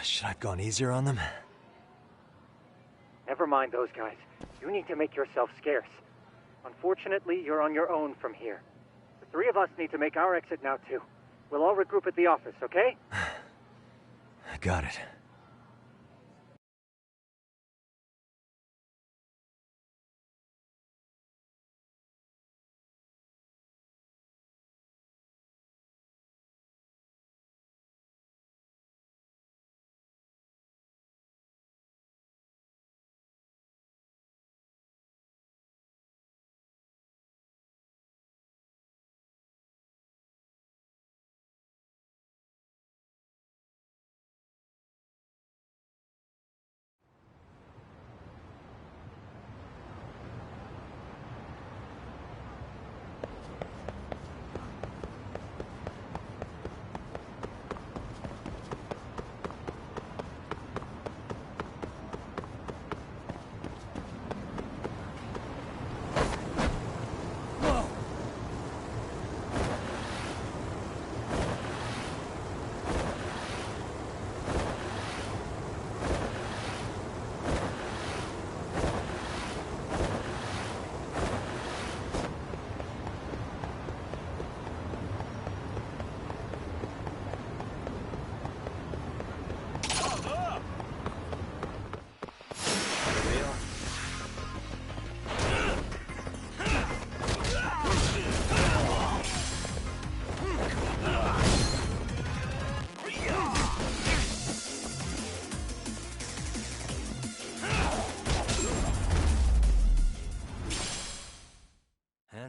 Should I have gone easier on them? Never mind those guys. You need to make yourself scarce. Unfortunately, you're on your own from here. The three of us need to make our exit now, too. We'll all regroup at the office, okay? Got it.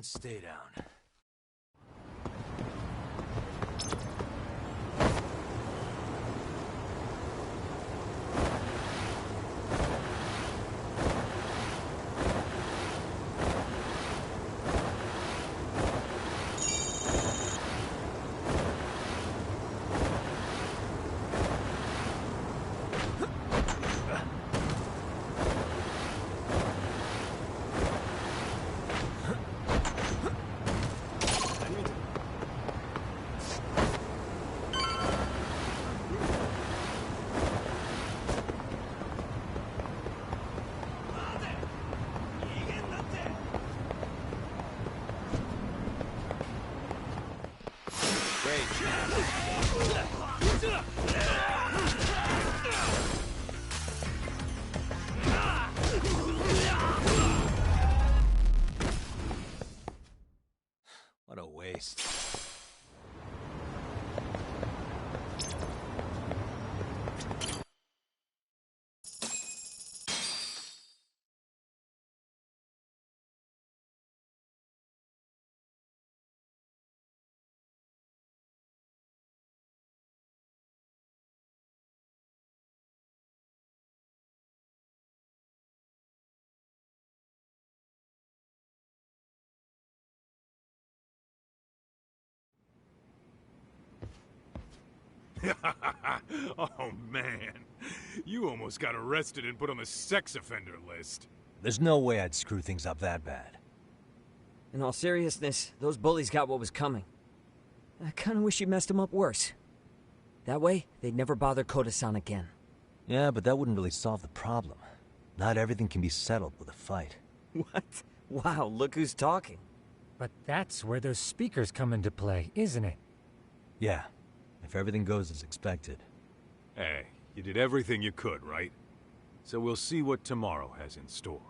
and stay down. What a waste. Oh, man. You almost got arrested and put on the sex offender list. There's no way I'd screw things up that bad. In all seriousness, those bullies got what was coming. I kinda wish you messed them up worse. That way, they'd never bother Koda-san again. Yeah, but that wouldn't really solve the problem. Not everything can be settled with a fight. What? Wow, look who's talking. But that's where those speakers come into play, isn't it? Yeah, if everything goes as expected. Hey, you did everything you could, right? So we'll see what tomorrow has in store.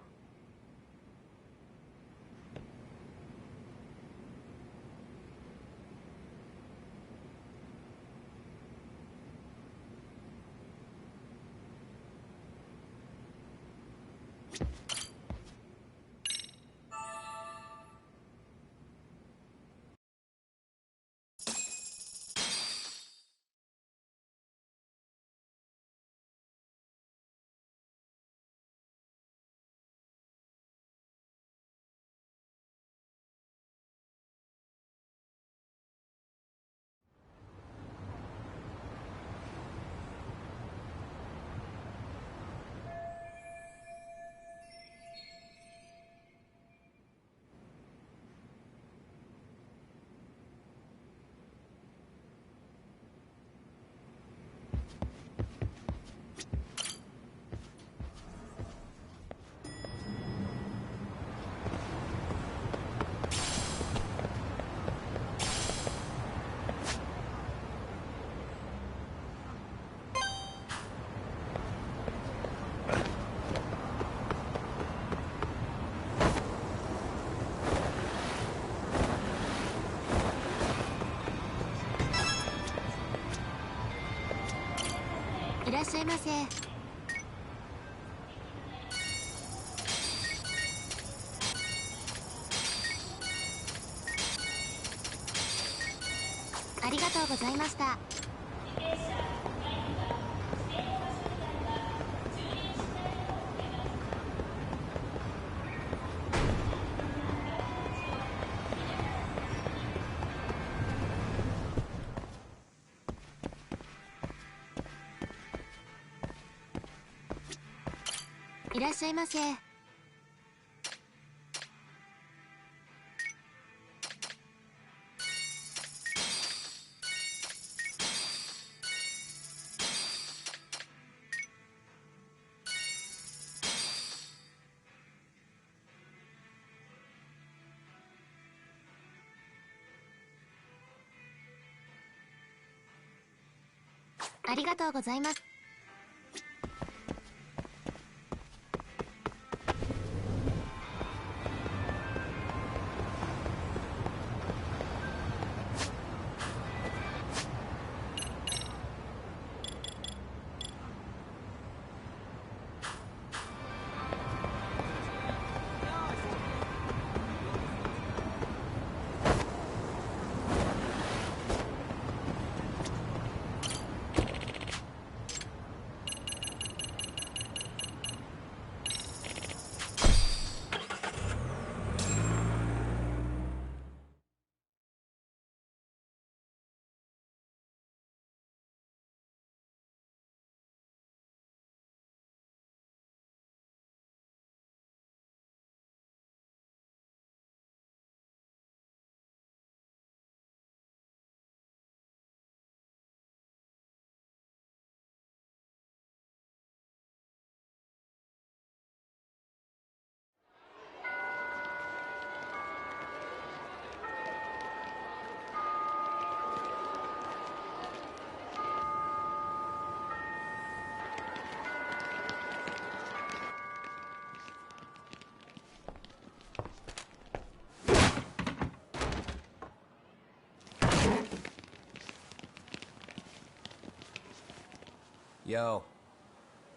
Yo.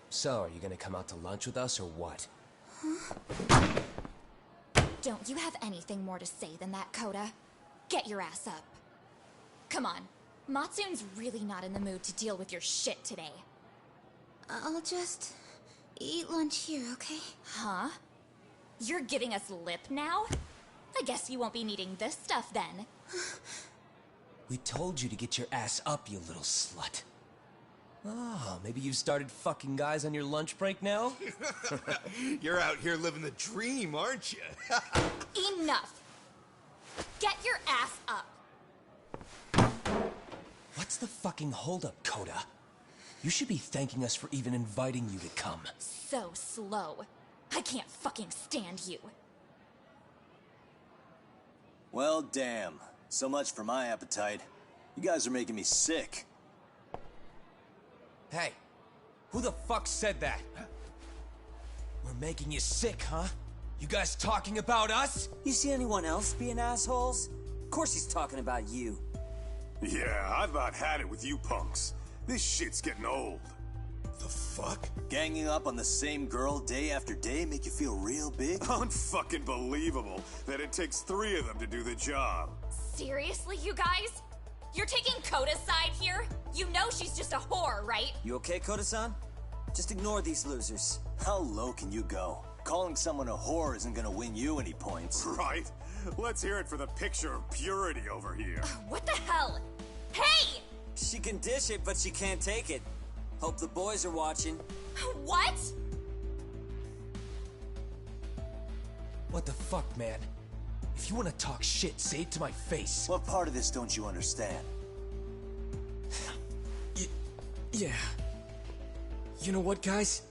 So, are you gonna come out to lunch with us or what? Don't you have anything more to say than that, Coda? Get your ass up. Come on. Matsun's really not in the mood to deal with your shit today. I'll just eat lunch here, okay? Huh? You're giving us lip now? I guess you won't be needing this stuff then. We told you to get your ass up, you little slut. Oh, maybe you've started fucking guys on your lunch break now? You're out here living the dream, aren't you? Enough! Get your ass up! What's the fucking holdup, Coda? You should be thanking us for even inviting you to come. So slow. I can't fucking stand you. Well, damn. So much for my appetite. You guys are making me sick. Hey, who the fuck said that? We're making you sick, huh? You guys talking about us? You see anyone else being assholes? Of course he's talking about you. Yeah, I've about had it with you punks. This shit's getting old. The fuck? Ganging up on the same girl day after day make you feel real big? Unfucking believable that it takes 3 of them to do the job. Seriously, you guys? You're taking Coda's side here? You know she's just a whore, right? You okay, Koda-san? Just ignore these losers. How low can you go? Calling someone a whore isn't gonna win you any points. Right? Let's hear it for the picture of purity over here. What the hell? Hey! She can dish it, but she can't take it. Hope the boys are watching. What? What the fuck, man? If you want to talk shit, say it to my face. What part of this don't you understand? Yeah. You know what, guys?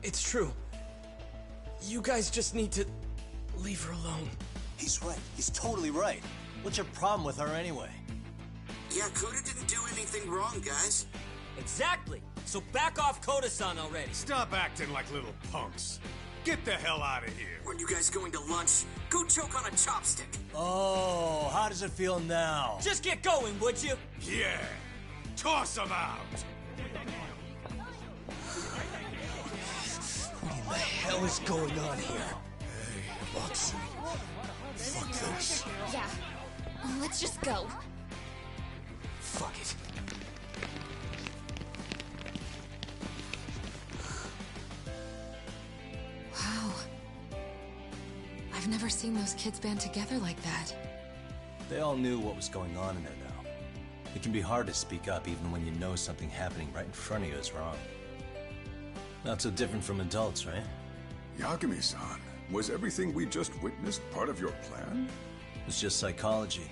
It's true. You guys just need to leave her alone. He's right. He's totally right. What's your problem with her anyway? Yeah, Coda didn't do anything wrong, guys. Exactly. So back off Koda-san already. Stop acting like little punks. Get the hell out of here. When you guys going to lunch, go choke on a chopstick. Oh, how does it feel now? Just get going, would you? Yeah. Toss them out. What in the hell is going on here? Hey, Matsu. Fuck this. Yeah. Let's just go. Fuck it. Wow. I've never seen those kids band together like that. They all knew what was going on in there now. It can be hard to speak up even when you know something happening right in front of you is wrong. Not so different from adults, right? Yagami-san, was everything we just witnessed part of your plan? It's just psychology.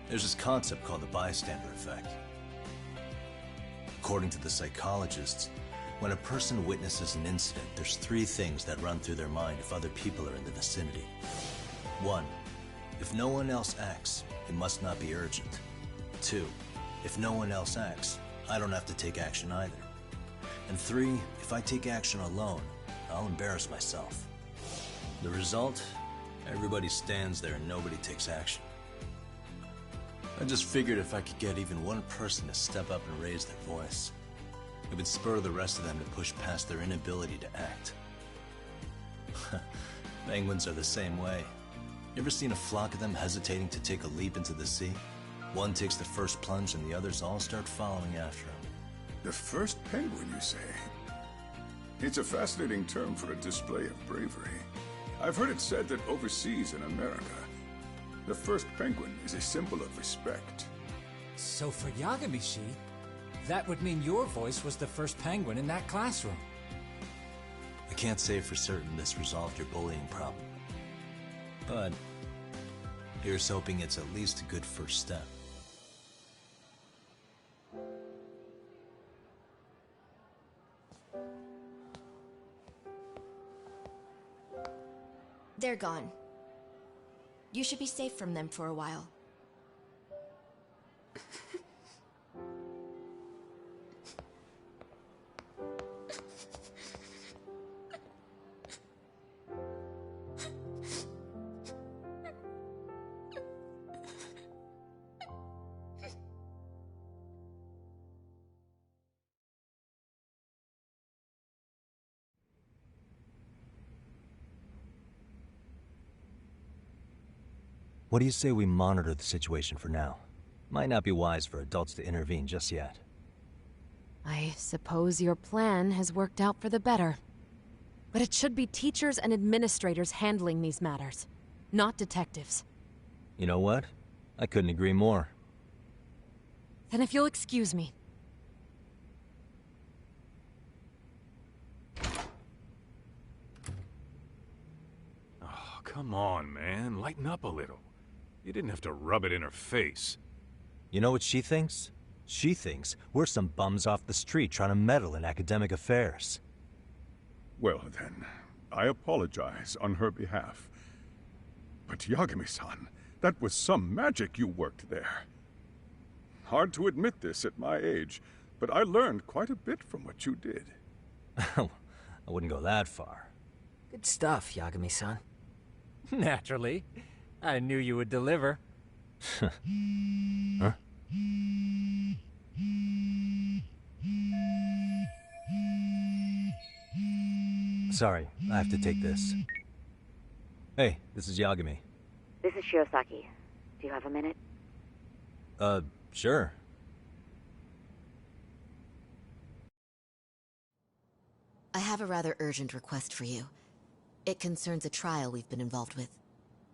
There's this concept called the bystander effect. According to the psychologists, when a person witnesses an incident, there's 3 things that run through their mind if other people are in the vicinity. 1. If no one else acts, it must not be urgent. 2. If no one else acts, I don't have to take action either. And 3. If I take action alone, I'll embarrass myself. The result? Everybody stands there and nobody takes action. I just figured if I could get even one person to step up and raise their voice, it would spur the rest of them to push past their inability to act. Penguins are the same way. You ever seen a flock of them hesitating to take a leap into the sea? One takes the first plunge and the others all start following after him. The first penguin, you say? It's a fascinating term for a display of bravery. I've heard it said that overseas in America, the first penguin is a symbol of respect. So for Yagami-shi, that would mean your voice was the first penguin in that classroom. I can't say for certain this resolved your bullying problem. But here's hoping it's at least a good first step. They're gone. You should be safe from them for a while. What do you say we monitor the situation for now? Might not be wise for adults to intervene just yet. I suppose your plan has worked out for the better. But it should be teachers and administrators handling these matters, not detectives. You know what? I couldn't agree more. Then if you'll excuse me. Oh, come on, man. Lighten up a little. You didn't have to rub it in her face. You know what she thinks? She thinks we're some bums off the street trying to meddle in academic affairs. Well then, I apologize on her behalf. But Yagami-san, that was some magic you worked there. Hard to admit this at my age, but I learned quite a bit from what you did. I wouldn't go that far. Good stuff, Yagami-san. Naturally. I knew you would deliver. Huh? Sorry, I have to take this. Hey, this is Yagami. This is Shirosaki. Do you have a minute? Sure. I have a rather urgent request for you. It concerns a trial we've been involved with.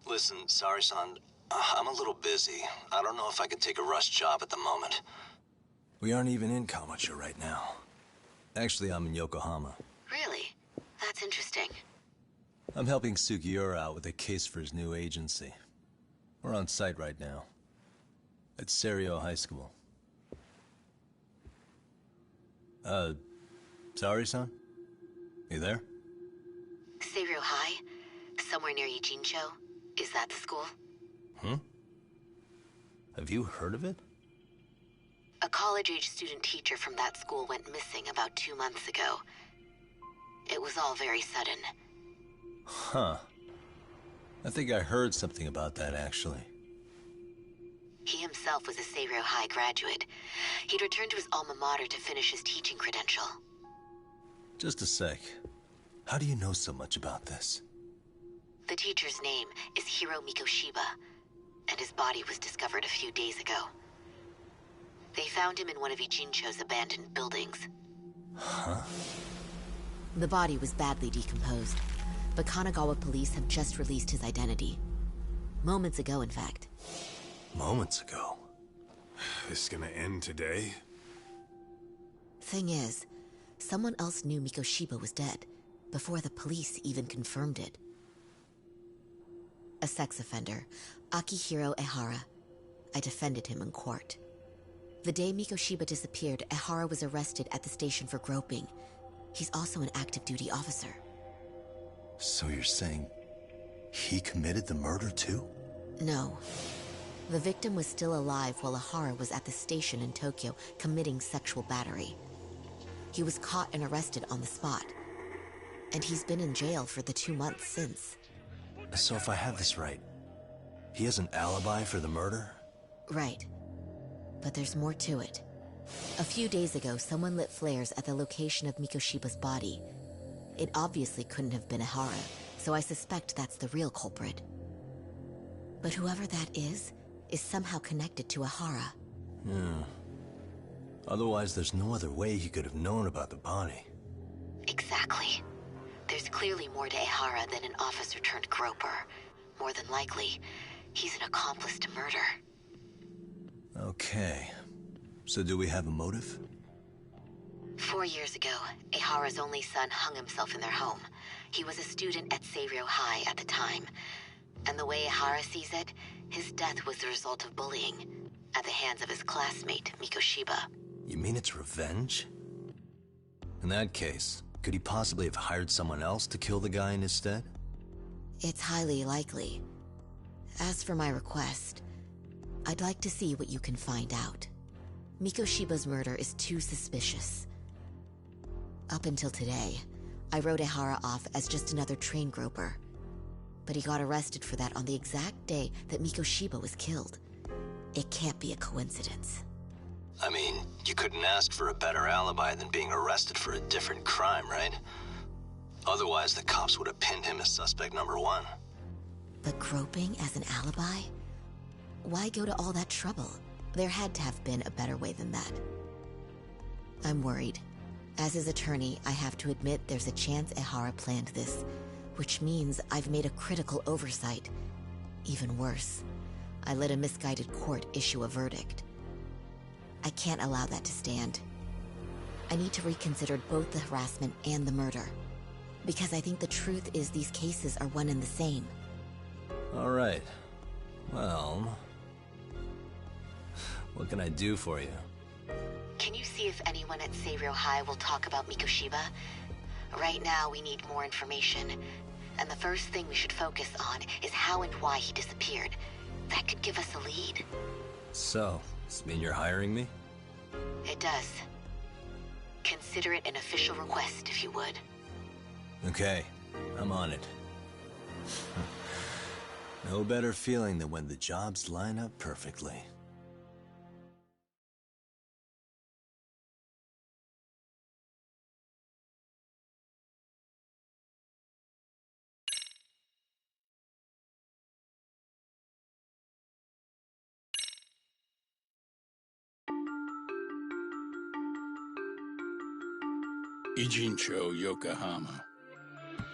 Listen, Sari-san, I'm a little busy. I don't know if I could take a rush job at the moment. We aren't even in Kawachi right now. Actually, I'm in Yokohama. Really? That's interesting. I'm helping Sugiura out with a case for his new agency. We're on site right now. At Serio High School. Sari-san? You there? Serio High? Somewhere near Ijincho? Is that the school? Have you heard of it? A college-age student teacher from that school went missing about 2 months ago. It was all very sudden. Huh. I think I heard something about that, actually. He himself was a Serio High graduate. He'd returned to his alma mater to finish his teaching credential. Just a sec. How do you know so much about this? The teacher's name is Hiro Mikoshiba, and his body was discovered a few days ago. They found him in one of Ijincho's abandoned buildings. Huh? The body was badly decomposed, but Kanagawa police have just released his identity. Moments ago, in fact. Moments ago? This gonna end today? Thing is, someone else knew Mikoshiba was dead, before the police even confirmed it. A sex offender, Akihiro Ehara. I defended him in court. The day Mikoshiba disappeared, Ehara was arrested at the station for groping. He's also an active duty officer. So you're saying he committed the murder too? No. The victim was still alive while Ehara was at the station in Tokyo committing sexual battery. He was caught and arrested on the spot. And he's been in jail for the 2 months since. So if I have this right, he has an alibi for the murder? Right. But there's more to it. A few days ago, someone lit flares at the location of Mikoshiba's body. It obviously couldn't have been Ehara, so I suspect that's the real culprit. But whoever that is somehow connected to Ehara. Yeah. Otherwise, there's no other way he could have known about the body. Exactly. There's clearly more to Ehara than an officer-turned-groper. More than likely, he's an accomplice to murder. Okay. So do we have a motive? 4 years ago, Ehara's only son hung himself in their home. He was a student at Serio High at the time. And the way Ehara sees it, his death was the result of bullying at the hands of his classmate, Mikoshiba. You mean it's revenge? In that case, could he possibly have hired someone else to kill the guy in his stead? It's highly likely. As for my request, I'd like to see what you can find out. Mikoshiba's murder is too suspicious. Up until today, I wrote Ehara off as just another train groper. But he got arrested for that on the exact day that Mikoshiba was killed. It can't be a coincidence. I mean, you couldn't ask for a better alibi than being arrested for a different crime, right? Otherwise, the cops would have pinned him as suspect number 1. But groping as an alibi? Why go to all that trouble? There had to have been a better way than that. I'm worried. As his attorney, I have to admit there's a chance Ehara planned this, which means I've made a critical oversight. Even worse, I let a misguided court issue a verdict. I can't allow that to stand. I need to reconsider both the harassment and the murder, because I think the truth is these cases are one and the same. All right. Well, what can I do for you? Can you see if anyone at Seiryo High will talk about Mikoshiba? Right now, we need more information. And the first thing we should focus on is how and why he disappeared. That could give us a lead. So, does this mean you're hiring me? It does. Consider it an official request, if you would. Okay, I'm on it. No better feeling than when the jobs line up perfectly. Ijincho, Yokohama.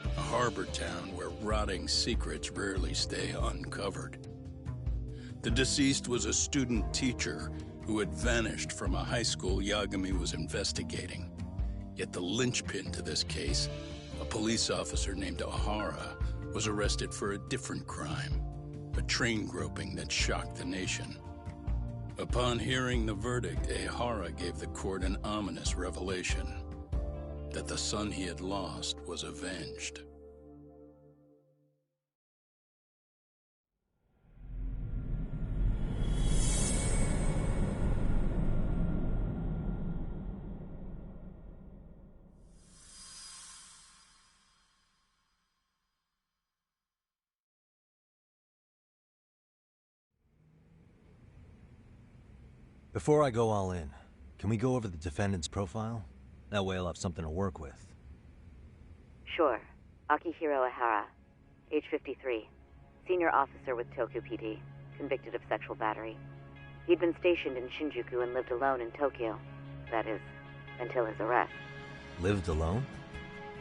A harbor town where rotting secrets rarely stay uncovered. The deceased was a student teacher who had vanished from a high school Yagami was investigating. Yet the linchpin to this case, a police officer named Ehara, was arrested for a different crime, a train groping that shocked the nation. Upon hearing the verdict, Ehara gave the court an ominous revelation: that the son he had lost was avenged. Before I go all in, can we go over the defendant's profile? That way I'll have something to work with. Sure. Akihiro Ehara, age 53, senior officer with Tokyo PD, convicted of sexual battery. He'd been stationed in Shinjuku and lived alone in Tokyo. That is, until his arrest. Lived alone?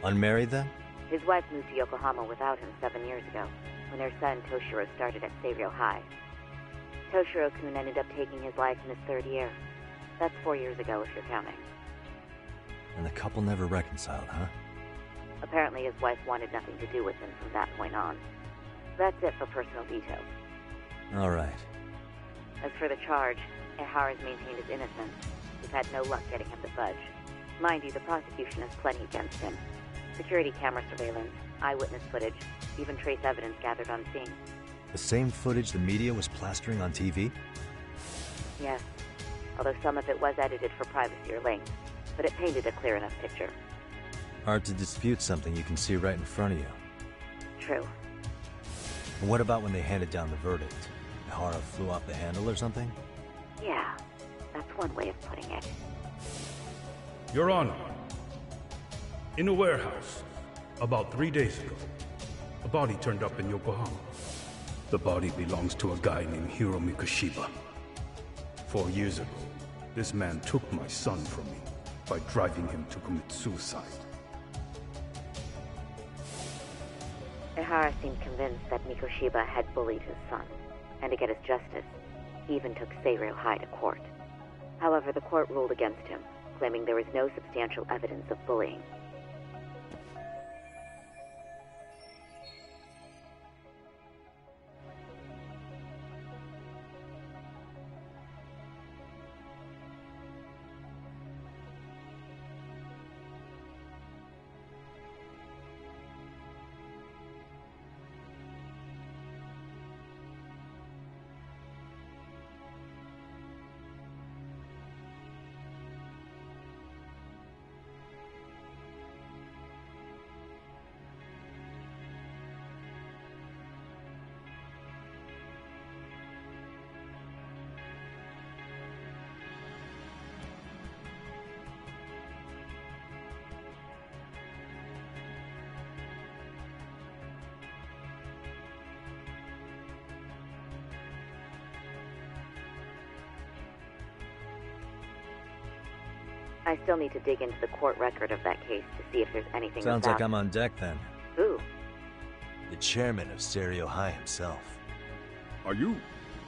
Unmarried then? His wife moved to Yokohama without him 7 years ago, when their son Toshiro started at Seiryo High. Toshiro-kun ended up taking his life in his 3rd year. That's 4 years ago, if you're counting. And the couple never reconciled, huh? Apparently his wife wanted nothing to do with him from that point on. That's it for personal details. All right. As for the charge, Ehara's maintained his innocence. We've had no luck getting him to budge. Mind you, the prosecution has plenty against him. Security camera surveillance, eyewitness footage, even trace evidence gathered on scene. The same footage the media was plastering on TV? Yes, although some of it was edited for privacy or links, but it painted a clear enough picture. Hard to dispute something you can see right in front of you. True. And what about when they handed down the verdict? Ehara flew off the handle or something? Yeah, that's one way of putting it. Your Honor, in a warehouse, about 3 days ago, a body turned up in Yokohama. The body belongs to a guy named Hiro Mikoshiba. 4 years ago, this man took my son from me by driving him to commit suicide. Ehara seemed convinced that Mikoshiba had bullied his son, and to get his justice, he even took Seiryo High to court. However, the court ruled against him, claiming there was no substantial evidence of bullying. I still need to dig into the court record of that case to see if there's anything Sounds about... like I'm on deck then. Who? The chairman of Stereo High himself. Are you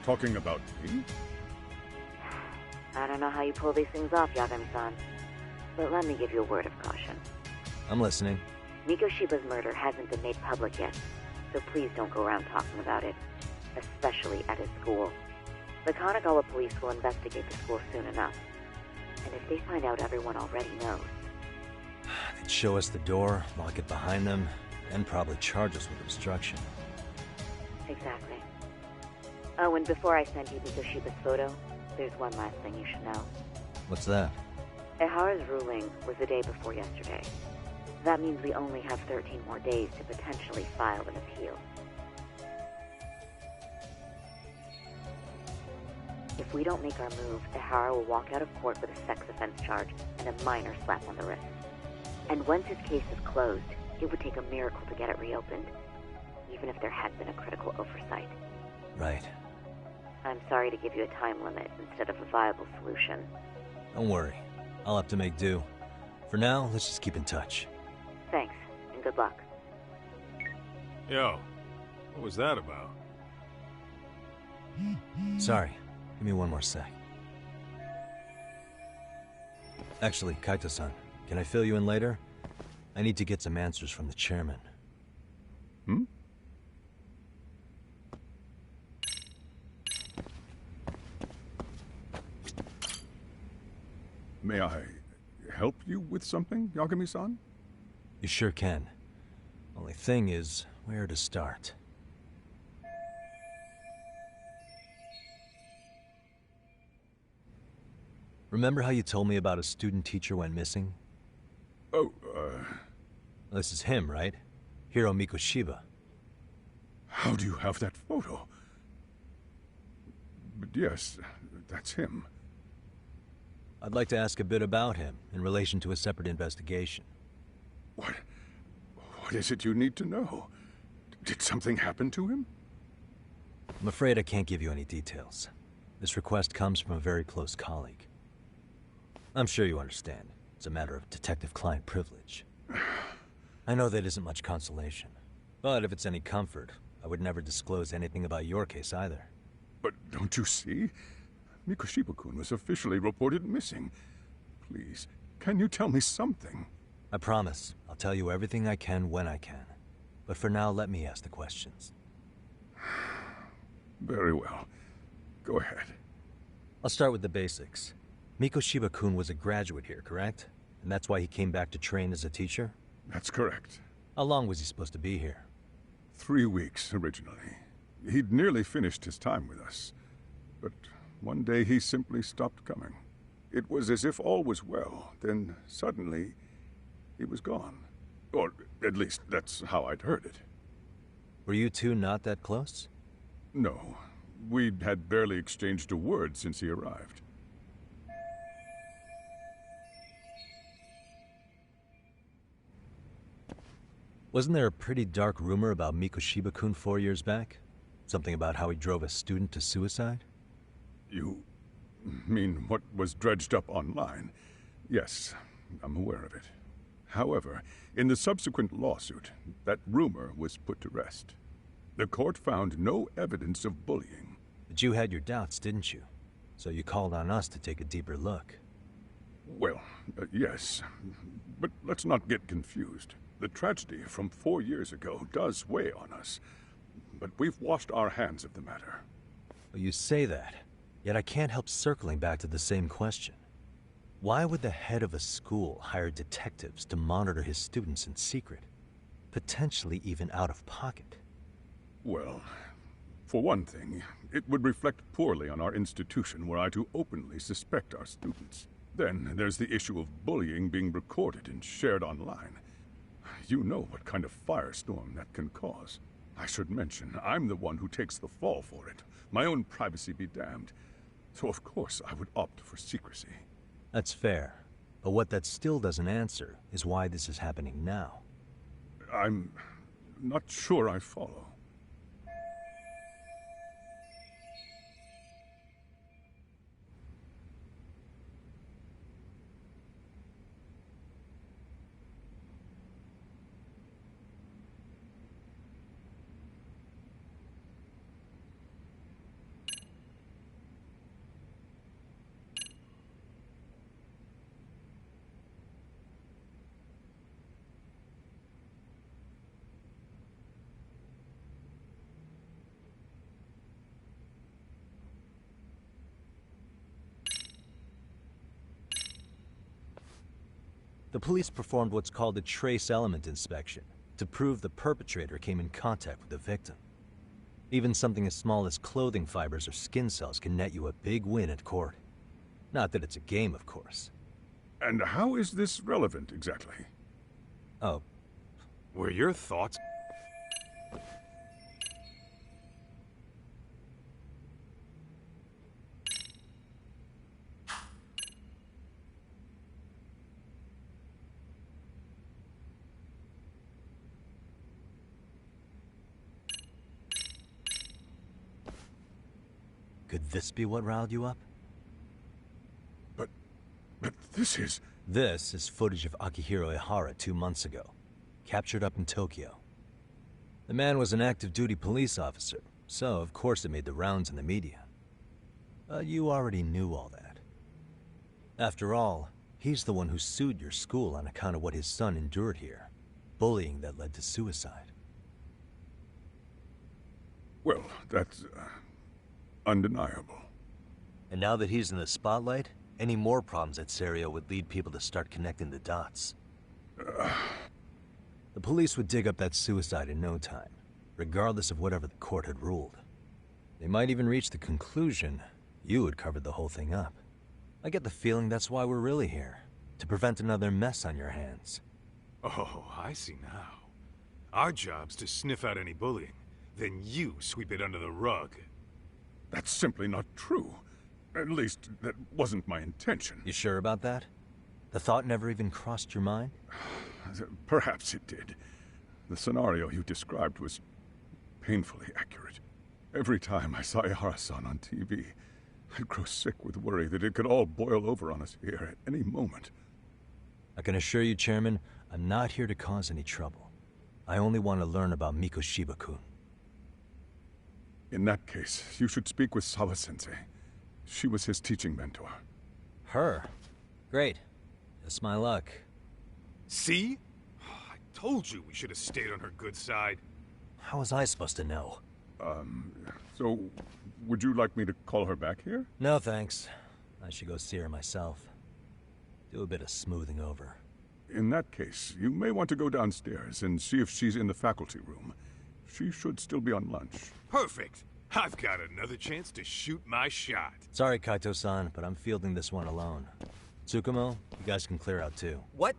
talking about me? I don't know how you pull these things off, Yagami-san. But let me give you a word of caution. I'm listening. Mikoshiba's murder hasn't been made public yet, so please don't go around talking about it, especially at his school. The Kanagawa police will investigate the school soon enough, and if they find out everyone already knows... They'd show us the door, lock it behind them, and probably charge us with obstruction. Exactly. Oh, and before I send you Mikoshiba's photo, there's one last thing you should know. What's that? Ehara's ruling was the day before yesterday. That means we only have 13 more days to potentially file an appeal. If we don't make our move, Ehara will walk out of court with a sex offense charge and a minor slap on the wrist. And once his case is closed, it would take a miracle to get it reopened, even if there had been a critical oversight. Right. I'm sorry to give you a time limit instead of a viable solution. Don't worry. I'll have to make do. For now, let's just keep in touch. Thanks, and good luck. Yo, what was that about? Sorry. Give me one more sec. Actually, Kaito-san, can I fill you in later? I need to get some answers from the chairman. Hmm? May I help you with something, Yagami-san? You sure can. Only thing is, where to start? Remember how you told me about a student teacher went missing? Oh, This is him, right? Hiro Mikoshiba. How do you have that photo? But yes, that's him. I'd like to ask a bit about him in relation to a separate investigation. What is it you need to know? Did something happen to him? I'm afraid I can't give you any details. This request comes from a very close colleague. I'm sure you understand. It's a matter of detective-client privilege. I know that isn't much consolation. But if it's any comfort, I would never disclose anything about your case either. But don't you see? Mikoshiba-kun was officially reported missing. Please, can you tell me something? I promise. I'll tell you everything I can when I can. But for now, let me ask the questions. Very well. Go ahead. I'll start with the basics. Mikoshiba-kun was a graduate here, correct? And that's why he came back to train as a teacher? That's correct. How long was he supposed to be here? 3 weeks, originally. He'd nearly finished his time with us. But one day he simply stopped coming. It was as if all was well, then suddenly he was gone. Or at least that's how I'd heard it. Were you two not that close? No. We'd had barely exchanged a word since he arrived. Wasn't there a pretty dark rumor about Mikoshiba-kun 4 years back? Something about how he drove a student to suicide? You mean what was dredged up online? Yes, I'm aware of it. However, in the subsequent lawsuit, that rumor was put to rest. The court found no evidence of bullying. But you had your doubts, didn't you? So you called on us to take a deeper look. Well, yes. But let's not get confused. The tragedy from 4 years ago does weigh on us. But we've washed our hands of the matter. Well, you say that, yet I can't help circling back to the same question. Why would the head of a school hire detectives to monitor his students in secret? Potentially even out of pocket. Well, for one thing, it would reflect poorly on our institution were I to openly suspect our students. Then there's the issue of bullying being recorded and shared online. You know what kind of firestorm that can cause. I should mention, I'm the one who takes the fall for it. My own privacy be damned. So of course I would opt for secrecy. That's fair. But what that still doesn't answer is why this is happening now. I'm not sure I follow. The police performed what's called a trace element inspection to prove the perpetrator came in contact with the victim. Even something as small as clothing fibers or skin cells can net you a big win at court. Not that it's a game, of course. And how is this relevant, exactly? Oh. Were your thoughts... Could this be what riled you up? But this is... This is footage of Akihiro Ihara 2 months ago, captured up in Tokyo. The man was an active duty police officer, so of course it made the rounds in the media. But you already knew all that. After all, he's the one who sued your school on account of what his son endured here. Bullying that led to suicide. Well, that's... undeniable. And now that he's in the spotlight, any more problems at Serio would lead people to start connecting the dots. The police would dig up that suicide in no time, regardless of whatever the court had ruled. They might even reach the conclusion you had covered the whole thing up. I get the feeling that's why we're really here, to prevent another mess on your hands. Oh, I see now. Our job's to sniff out any bullying, then you sweep it under the rug. That's simply not true. At least, that wasn't my intention. You sure about that? The thought never even crossed your mind? Perhaps it did. The scenario you described was painfully accurate. Every time I saw Ihara-san on TV, I'd grow sick with worry that it could all boil over on us here at any moment. I can assure you, Chairman, I'm not here to cause any trouble. I only want to learn about Mikoshiba-kun. In that case, you should speak with Sawa-sensei. She was his teaching mentor. Her? Great. That's my luck. See? I told you we should have stayed on her good side. How was I supposed to know? So, would you like me to call her back here? No, thanks. I should go see her myself. Do a bit of smoothing over. In that case, you may want to go downstairs and see if she's in the faculty room. She should still be on lunch. Perfect! I've got another chance to shoot my shot. Sorry, Kaito-san, but I'm fielding this one alone. Tsukumo, you guys can clear out too. What?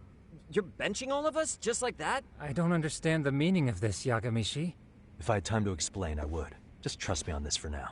You're benching all of us? Just like that? I don't understand the meaning of this, Yagamishi. If I had time to explain, I would. Just trust me on this for now.